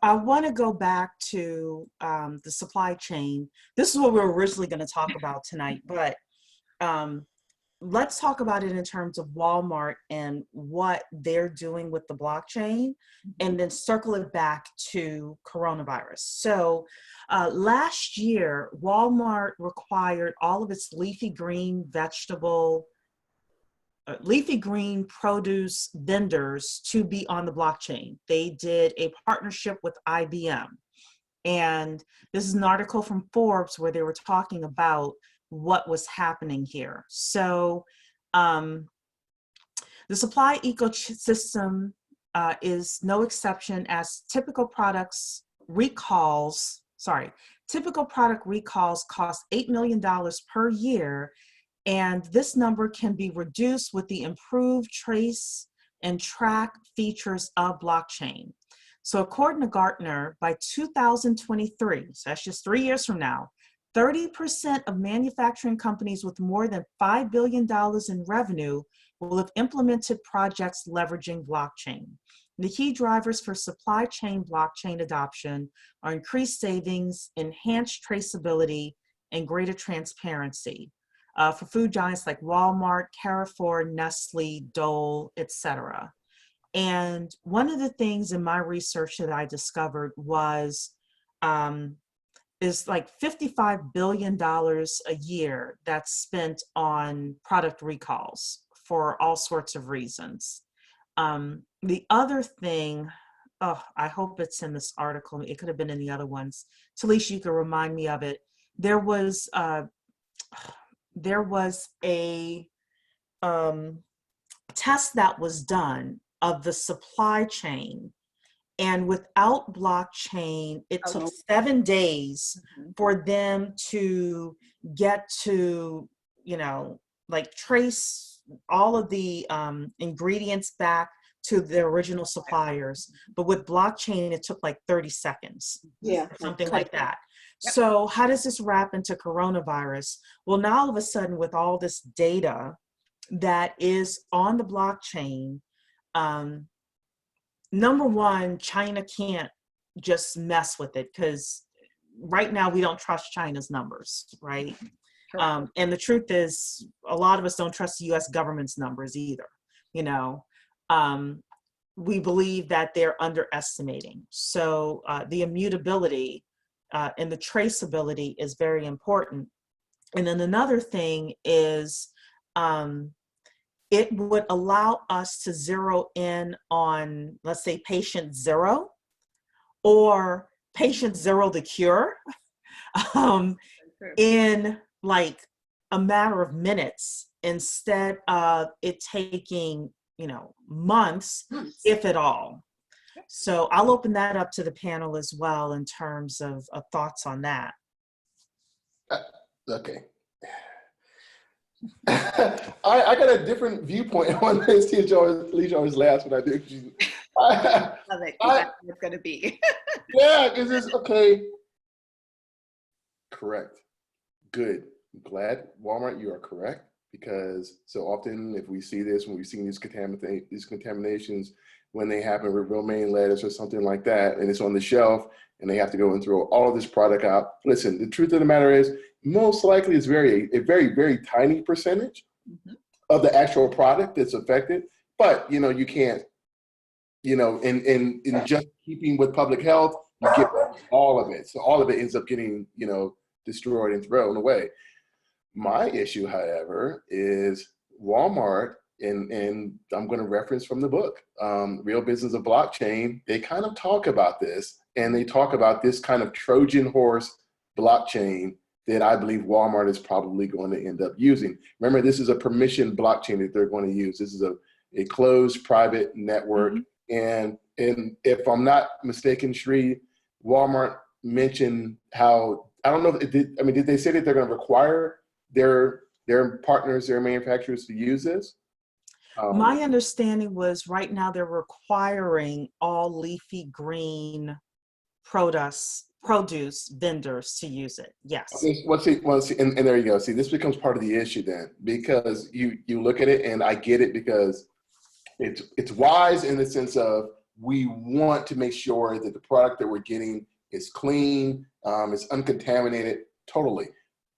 I want to go back to the supply chain. This is what we were originally going to talk about tonight, but let's talk about it in terms of Walmart and what they're doing with the blockchain, and then circle it back to coronavirus. So last year, Walmart required all of its leafy green produce vendors to be on the blockchain. They did a partnership with IBM. And this is an article from Forbes where they were talking about what was happening here. So the supply ecosystem is no exception, as typical product recalls cost $8 million per year, and this number can be reduced with the improved trace and track features of blockchain. So according to Gartner, by 2023, so that's just 3 years from now, 30% of manufacturing companies with more than $5 billion in revenue will have implemented projects leveraging blockchain. The key drivers for supply chain blockchain adoption are increased savings, enhanced traceability, and greater transparency for food giants like Walmart, Carrefour, Nestle, Dole, etc. And one of the things in my research that I discovered was is like $55 billion a year that's spent on product recalls for all sorts of reasons. The other thing, oh, I hope it's in this article. It could have been in the other ones. Talisha, you can remind me of it. There was a test that was done of the supply chain, and without blockchain, it took 7 days for them to get to, like trace all of the ingredients back to the original suppliers. But with blockchain, it took like 30 seconds, something like that. Yep. So how does this wrap into coronavirus? Well, now all of a sudden, with all this data that is on the blockchain, number one, China can't just mess with it, because right now we don't trust China's numbers, right? And the truth is, a lot of us don't trust the US government's numbers either. We believe that they're underestimating. So the immutability and the traceability is very important. And then another thing is, it would allow us to zero in on, let's say, patient zero or patient zero the cure in like a matter of minutes, instead of it taking, months, if at all. So I'll open that up to the panel as well in terms of thoughts on that. Okay. I got a different viewpoint on this. Talisha always laughs when I do. Love it. That's what it's going to be. Yeah, because it's okay. Correct. Good. I'm glad, Walmart, you are correct, because so often if we see this, when we've seen these contaminations, when they happen with romaine lettuce or something like that, and it's on the shelf, and they have to go and throw all of this product out. Listen, the truth of the matter is, most likely it's a very, very tiny percentage of the actual product that's affected. But you can't, in just keeping with public health, you get all of it. So all of it ends up getting, destroyed and thrown away. My issue, however, is Walmart, and I'm going to reference from the book, Real Business of Blockchain. They kind of talk about this, and they talk about this kind of Trojan horse blockchain that I believe Walmart is probably going to end up using. Remember, this is a permission blockchain that they're going to use. This is a closed private network. And if I'm not mistaken, Sri, Walmart mentioned how, I don't know, did they say that they're going to require their partners, their manufacturers to use this? My understanding was right now they're requiring all leafy green produce vendors to use it. Yes. Okay, and there you go. See, this becomes part of the issue then, because you look at it, and I get it, because it's wise in the sense of we want to make sure that the product that we're getting is clean, it's uncontaminated, totally.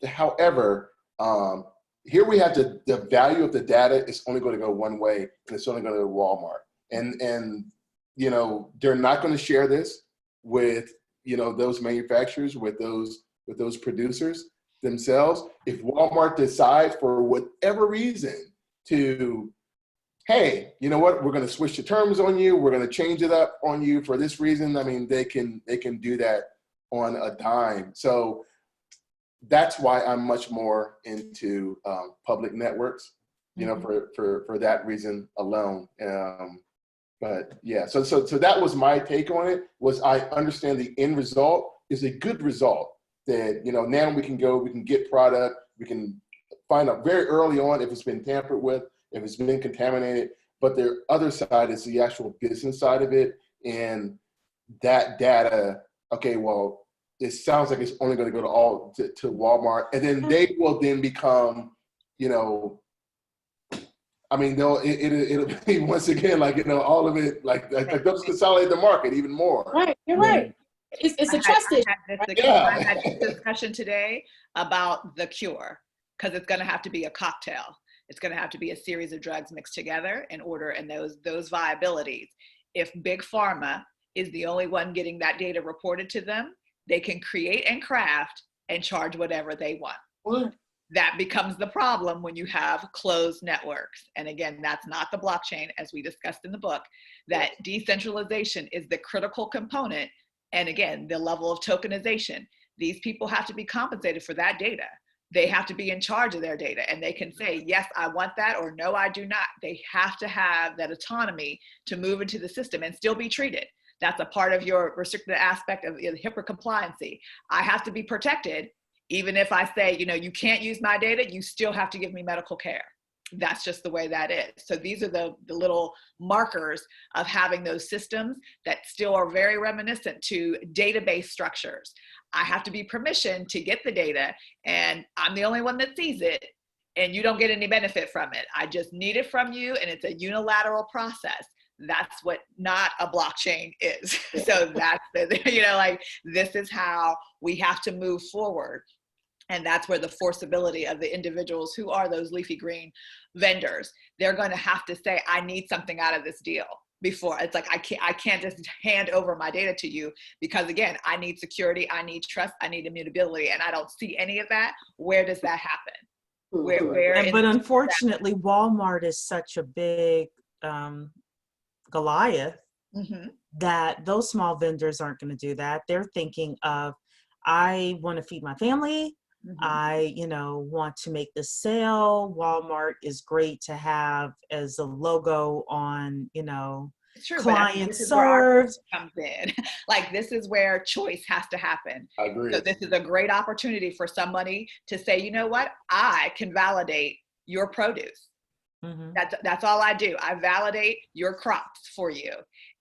However, here we have the value of the data is only going to go one way, and it's only going to go to Walmart. And they're not going to share this with those manufacturers, with those producers themselves. If Walmart decides for whatever reason to, hey, you know what, we're going to switch the terms on you, we're going to change it up on you for this reason, I mean, they can do that on a dime. So that's why I'm much more into public networks, you know, for that reason alone. But yeah, so that was my take on it. Was I understand the end result is a good result that, you know, now we can get product, we can find out very early on if it's been tampered with, if it's been contaminated. But the other side is the actual business side of it, and that data. Okay, well, it sounds like it's only going to go to Walmart, and then they will then become, you know, I mean, it'll be once again, like, you know, all of it, like they'll consolidate the market even more. Right, you're right. It's a trust issue. I had this discussion today about the cure, because it's going to have to be a cocktail. It's going to have to be a series of drugs mixed together in order, and those viabilities. If Big Pharma is the only one getting that data reported to them, they can create and craft and charge whatever they want. That becomes the problem when you have closed networks. And again, that's not the blockchain, as we discussed in the book, that decentralization is the critical component. And again, the level of tokenization. These people have to be compensated for that data. They have to be in charge of their data, and they can say, yes, I want that, or no, I do not. They have to have that autonomy to move into the system and still be treated. That's a part of your restricted aspect of HIPAA compliancy. I have to be protected. Even if I say, you know, you can't use my data, you still have to give me medical care. That's just the way that is. So these are the little markers of having those systems that still are very reminiscent to database structures. I have to be permissioned to get the data, and I'm the only one that sees it, and you don't get any benefit from it. I just need it from you, and it's a unilateral process. That's what not a blockchain is. So that's, you know, like, this is how we have to move forward. And that's where the forceability of the individuals who are those leafy green vendors, they're going to have to say, I need something out of this deal before. It's like, I can't just hand over my data to you, because again, I need security, I need trust, I need immutability, and I don't see any of that. Where does that happen? But unfortunately, Walmart is such a big Goliath that those small vendors aren't going to do that. They're thinking of, I want to feed my family. I, you know, want to make this sale. Walmart is great to have as a logo on, you know, client served. Comes in. Like, this is where choice has to happen. I agree. So this is a great opportunity for somebody to say, you know what, I can validate your produce. That's all I do. I validate your crops for you.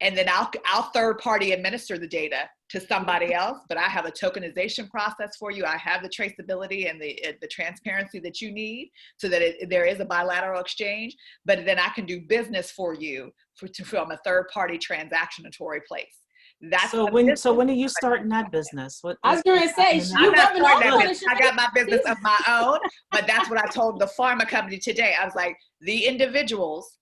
And then I'll third party administer the data to somebody else, but I have a tokenization process for you. I have the traceability and the transparency that you need, so that there is a bilateral exchange, but then I can do business for you from a third party transactionatory place. That's so when are you starting that business? I was going to say, I got my business of my own, but that's what I told the pharma company today. I was like, the individuals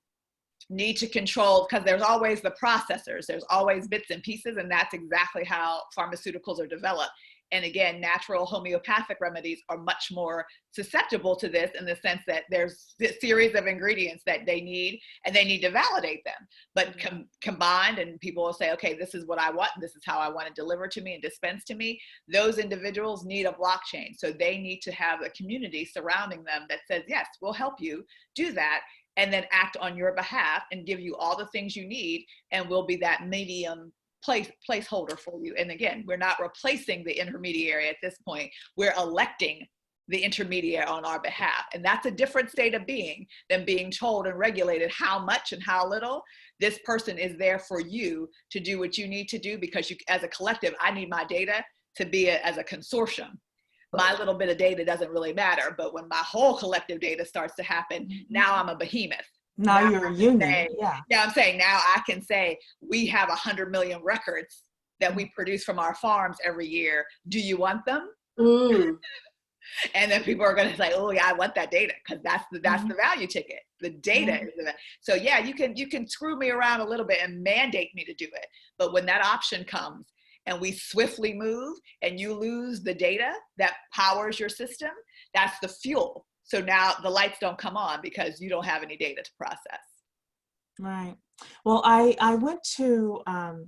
need to control, because there's always the processors, there's always bits and pieces, and that's exactly how pharmaceuticals are developed. And again, natural homeopathic remedies are much more susceptible to this, in the sense that there's a series of ingredients that they need, and they need to validate them. But combined, and people will say, okay, this is what I want, and this is how I want it delivered to me and dispensed to me. Those individuals need a blockchain. So they need to have a community surrounding them that says, yes, we'll help you do that, and then act on your behalf and give you all the things you need, and we'll be that medium placeholder for you. And again, we're not replacing the intermediary at this point. We're electing the intermediary on our behalf. And that's a different state of being than being told and regulated how much and how little. This person is there for you to do what you need to do, because you, as a collective, I need my data to be as a consortium. My little bit of data doesn't really matter, but when my whole collective data starts to happen, now I'm a behemoth. Now you're a union. I'm saying now I can say, we have 100 million records that we produce from our farms every year. Do you want them? And then people are going to say, oh yeah, I want that data, because that's the value ticket. The data is the, so yeah, you can screw me around a little bit and mandate me to do it. But when that option comes and we swiftly move, and you lose the data that powers your system, that's the fuel. So now the lights don't come on because you don't have any data to process. Right. Well, I went to,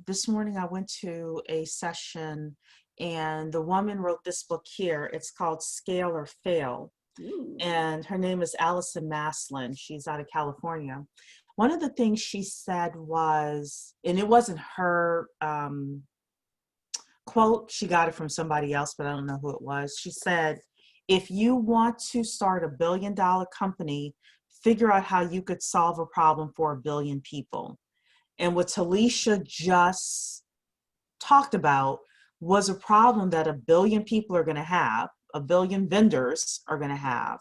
this morning I went to a session And the woman wrote this book here. It's called Scale or Fail. Ooh. And her name is Allison Maslin. She's out of California. One of the things she said was, and it wasn't her quote, she got it from somebody else, but I don't know who it was. She said, if you want to start $1 billion company, figure out how you could solve a problem for 1 billion people. And what Talisha just talked about was a problem that 1 billion people are going to have, 1 billion vendors are going to have,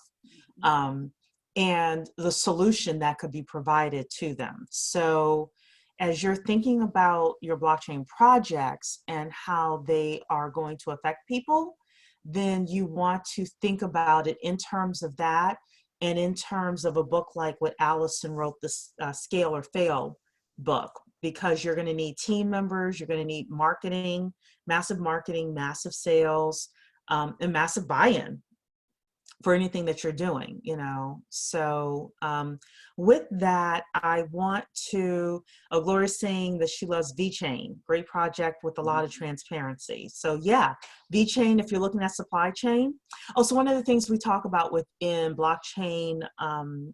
and the solution that could be provided to them. So as you're thinking about your blockchain projects and how they are going to affect people, then you want to think about it in terms of that, and in terms of a book like what Allison wrote, this Scale or Fail book, because you're going to need team members, you're going to need marketing, massive sales, and massive buy-in for anything that you're doing, you know. So with that, I want to, Gloria's saying that she loves VeChain, great project with a lot of transparency. So yeah, VeChain, if you're looking at supply chain. Also, one of the things we talk about within blockchain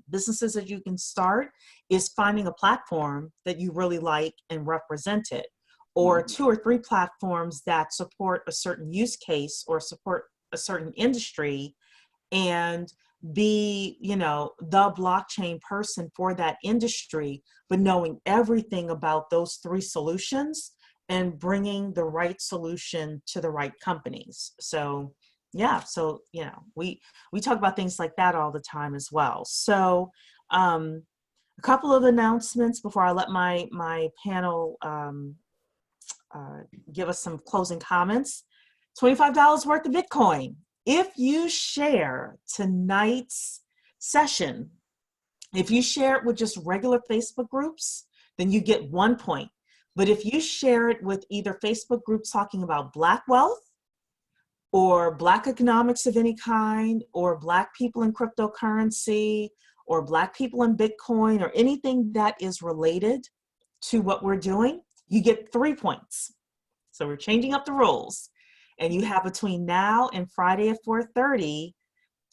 businesses that you can start is finding a platform that you really like and represent it, or 2 or 3 platforms that support a certain use case or support a certain industry, and be, you know, the blockchain person for that industry, but knowing everything about those 3 solutions and bringing the right solution to the right companies. So yeah, so, you know, we talk about things like that all the time as well. So a couple of announcements before I let my panel give us some closing comments. $25 worth of Bitcoin. If you share tonight's session, if you share it with just regular Facebook groups, then you get 1 point. But if you share it with either Facebook groups talking about Black wealth or Black economics of any kind, or Black people in cryptocurrency, or Black people in Bitcoin, or anything that is related to what we're doing, you get 3 points. So we're changing up the rules. And you have between now and Friday at 4:30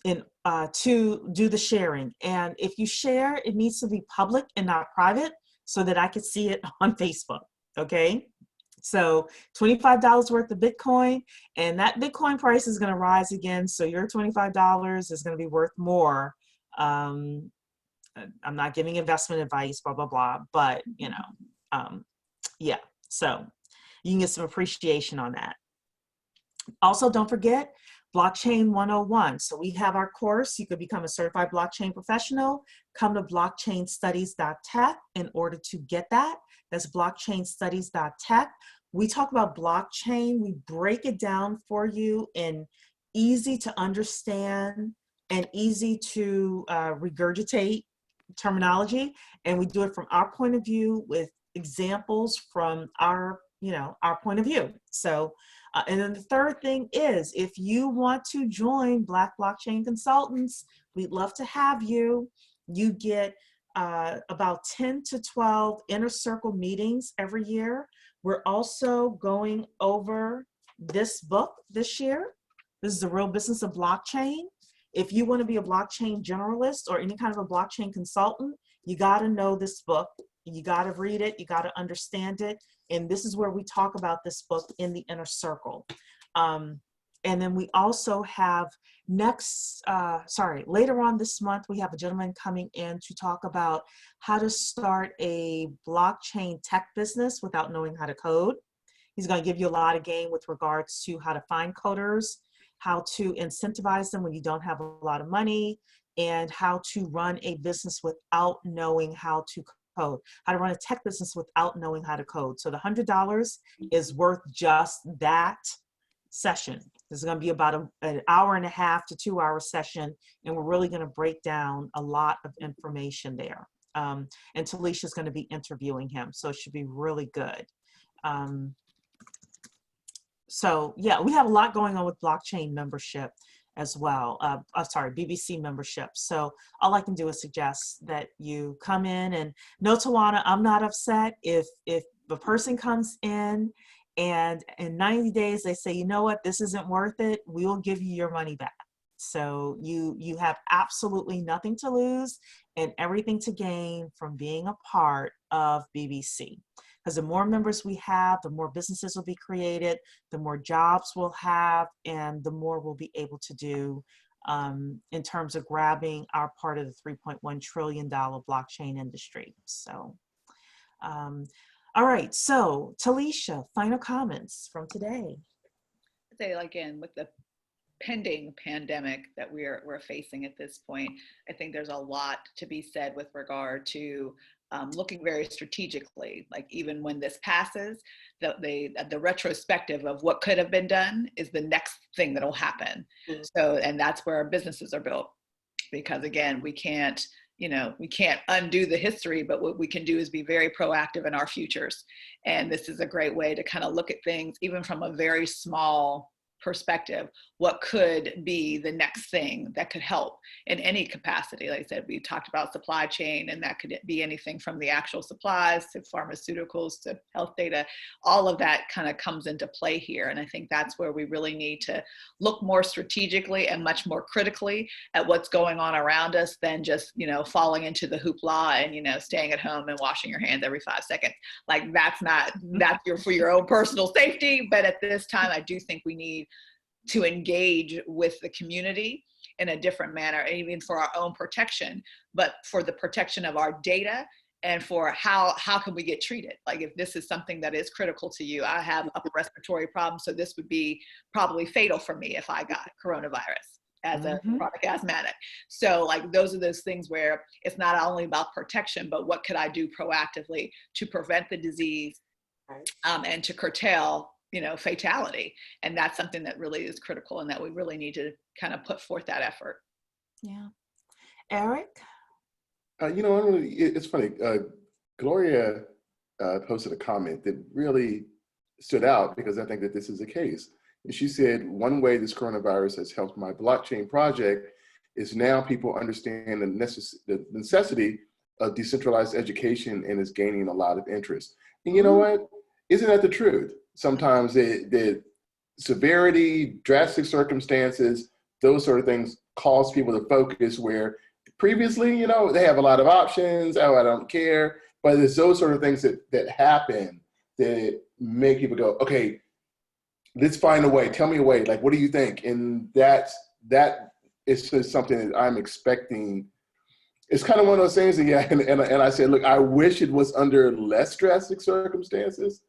to do the sharing. And if you share, it needs to be public and not private so that I could see it on Facebook, okay? So $25 worth of Bitcoin, and that Bitcoin price is gonna rise again, so your $25 is gonna be worth more. I'm not giving investment advice, blah, blah, blah, but you know, yeah, so you can get some appreciation on that. Also, don't forget Blockchain 101. So we have our course. You could become a certified blockchain professional. Come to blockchainstudies.tech in order to get that. That's blockchainstudies.tech. We talk about blockchain. We break it down for you in easy to understand and easy to regurgitate terminology. And we do it from our point of view with examples from our, you know, our point of view. So and then the third thing is, if you want to join Black Blockchain Consultants, we'd love to have you. You get about 10 to 12 inner circle meetings every year. We're also going over this book this year. This is The Real Business of Blockchain. If you want to be a blockchain generalist or any kind of a blockchain consultant, you got to know this book. You got to read it. You got to understand it. And this is where we talk about this book in the inner circle. And then we also have later on this month, we have a gentleman coming in to talk about how to start a blockchain tech business without knowing how to code. He's going to give you a lot of game with regards to how to find coders, how to incentivize them when you don't have a lot of money, and how to run a business without knowing how to code, how to run a tech business without knowing how to code. So the $100 is worth just that session. This is going to be about an hour and a half to 2 hour session, and we're really going to break down a lot of information there. And Talisha is going to be interviewing him, so it should be really good. So yeah, we have a lot going on with blockchain membership as well. BBC membership. So all I can do is suggest that you come in, and no, Tawana, I'm not upset if the person comes in And in 90 days, they say, you know what, this isn't worth it. We will give you your money back. So you have absolutely nothing to lose and everything to gain from being a part of BBC. Because the more members we have, the more businesses will be created, the more jobs we'll have, and the more we'll be able to do in terms of grabbing our part of the $3.1 trillion blockchain industry. So, all right. So, Talisha, final comments from today. I'd say, again, with the pending pandemic that we're facing at this point, I think there's a lot to be said with regard to looking very strategically. Like, even when this passes, the retrospective of what could have been done is the next thing that'll happen. Mm-hmm. So, and that's where our businesses are built, because again, we can't undo the history, but what we can do is be very proactive in our futures. And this is a great way to kind of look at things, even from a very small perspective, what could be the next thing that could help in any capacity. Like I said, we talked about supply chain, and that could be anything from the actual supplies to pharmaceuticals to health data. All of that kind of comes into play here. And I think that's where we really need to look more strategically and much more critically at what's going on around us than just, falling into the hoopla and, staying at home and washing your hands every 5 seconds. Like, that's for your own personal safety. But at this time, I do think we need to engage with the community in a different manner, even for our own protection, but for the protection of our data, and for how can we get treated. Like, if this is something that is critical to you, I have upper respiratory problems, so this would be probably fatal for me if I got coronavirus as a chronic asthmatic. So, like, those are those things where it's not only about protection, but what could I do proactively to prevent the disease and to curtail fatality. And that's something that really is critical, and that we really need to kind of put forth that effort. Yeah. Eric? It's funny. Gloria posted a comment that really stood out, because I think that this is the case. And she said, one way this coronavirus has helped my blockchain project is now people understand the necessity of decentralized education, and is gaining a lot of interest. And you know what? Isn't that the truth? Sometimes the severity, drastic circumstances, those sort of things cause people to focus where previously, they have a lot of options. Oh, I don't care. But it's those sort of things that happen that make people go, okay, let's find a way. Tell me a way. Like, what do you think? And that is just something that I'm expecting. It's kind of one of those things that, yeah, and I said, look, I wish it was under less drastic circumstances.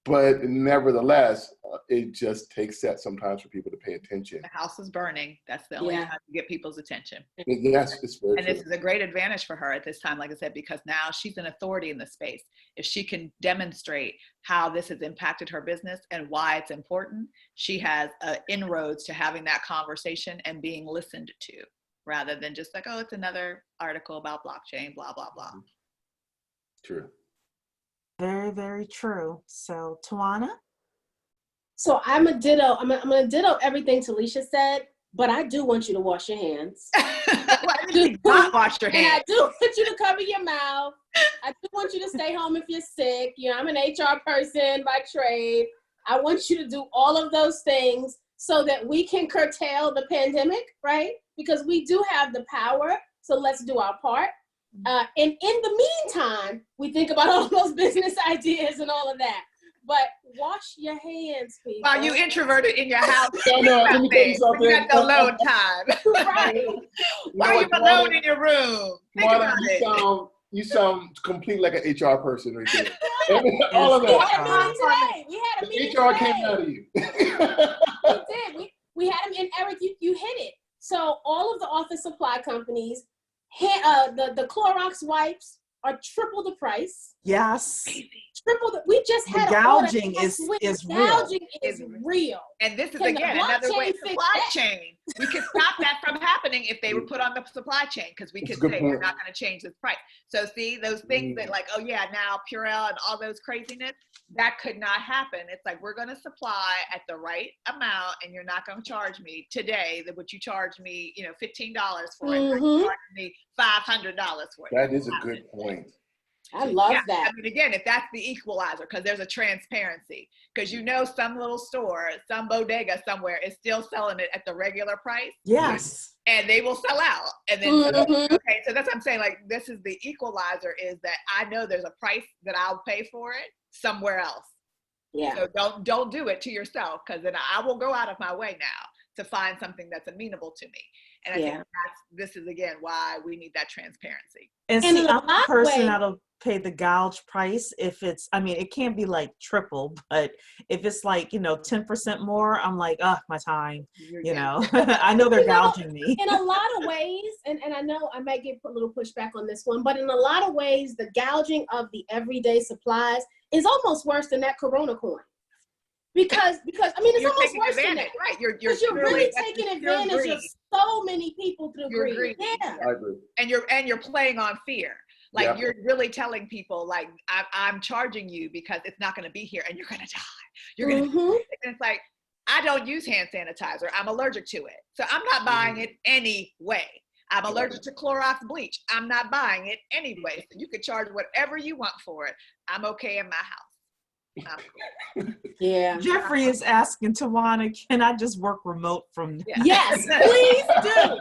But nevertheless, it just takes that sometimes for people to pay attention. The house is burning. That's the only time to get people's attention. Yes, it's very and true. This is a great advantage for her at this time, like I said, because now she's an authority in the space. If she can demonstrate how this has impacted her business and why it's important, she has inroads to having that conversation and being listened to, rather than just like, oh, it's another article about blockchain, blah, blah, blah. True. Very, very true. So, Tawana? So I'm a ditto. I'm gonna ditto everything Talisha said, but I do want you to wash your hands. Why did you not wash your hands? And I do want you to cover your mouth. I do want you to stay home if you're sick. I'm an HR person by trade. I want you to do all of those things so that we can curtail the pandemic, right? Because we do have the power. So let's do our part. And in the meantime, we think about all those business ideas and all of that. But wash your hands, people. While you introverted in your house, let me tell you something. You got the alone time. Right. Why are you alone in your room? Think about it. You sound complete like an HR person right there. All of that. We had a meeting HR today. came out of you. We did. We had them, and Eric, you hit it. So all of the office supply companies, the Clorox wipes are triple the price. Yes. We just had the gouging is gouging is real. And this is again another way supply chain. We could stop that from happening if they were put on the supply chain, because we could say we're not going to change this price. So see those things that like, oh yeah, now Purell and all those craziness, that could not happen. It's like, we're going to supply at the right amount, and you're not going to charge me today that what you charge me, $15 for it. You're charging me $500 for it. That is a good point. I love Yeah, that. I mean, again, if that's the equalizer, because there's a transparency, because some little store, some bodega somewhere is still selling it at the regular price, Yes. and they will sell out. And then, Mhm. okay, so that's what I'm saying. Like, this is the equalizer, is that I know there's a price that I'll pay for it somewhere else. Yeah. So don't do it to yourself, because then I will go out of my way now to find something that's amenable to me. And I think this is again why we need that transparency. And And see, in a I'm the lot of person ways- that'll pay the gouge price if it's, I mean, it can't be like triple, but if it's like, 10% more, I'm like, my time, I know they're gouging me. In a lot of ways, and I know I might get a little pushback on this one, but in a lot of ways, the gouging of the everyday supplies is almost worse than that Corona coin. Because I mean, it's You're almost taking worse than advantage, that. right? You're Really taking advantage of so many people through You're greed. greedy. Yeah. I agree. And you're playing on fear. Like, Yeah. you're really telling people, like, I'm charging you because it's not going to be here and you're going to die. You're going to Mhm. And it's like, I don't use hand sanitizer. I'm allergic to it. So I'm not buying it anyway. I'm allergic to Clorox bleach. I'm not buying it anyway. So you could charge whatever you want for it. I'm okay in my house. Yeah. Jeffrey is asking Tawana, can I just work remote from Yeah. Yes, please do.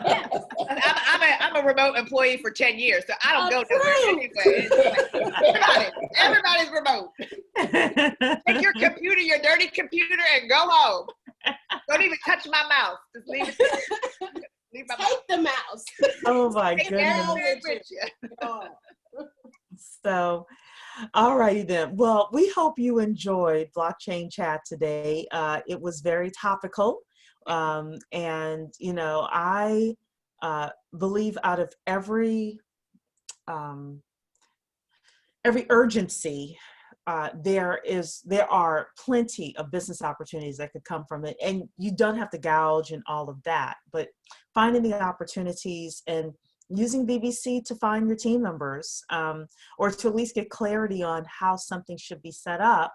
Yes. I'm a remote employee for 10 years, so I don't go nowhere Approved. anyway. Everybody's remote. Take your computer, your dirty computer, and go home. Don't even touch my mouse. Just leave it there. Leave my mouse. Take the mouse. Oh my Take it goodness. everywhere with you. Oh. So, all righty then. Well, we hope you enjoyed Blockchain Chat today. It was very topical. And, I believe out of every urgency, there are plenty of business opportunities that could come from it. And you don't have to gouge and all of that, but finding the opportunities and using BBC to find your team members, or to at least get clarity on how something should be set up.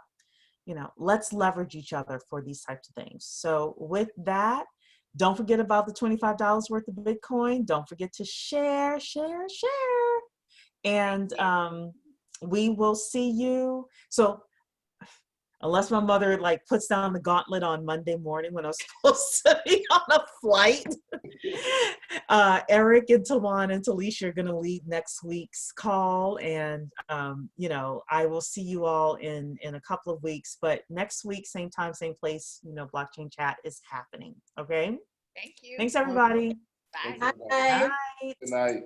Let's leverage each other for these types of things. So with that, don't forget about the $25 worth of Bitcoin. Don't forget to share. And we will see you. So unless my mother puts down the gauntlet on Monday morning when I'm supposed to be on a flight, Eric and Tawan and Talisha are going to lead next week's call. And, I will see you all in a couple of weeks, but next week, same time, same place, Blockchain Chat is happening. Okay. Thank you. Thanks, everybody. Bye. Thanks, Bye. Bye. Good night.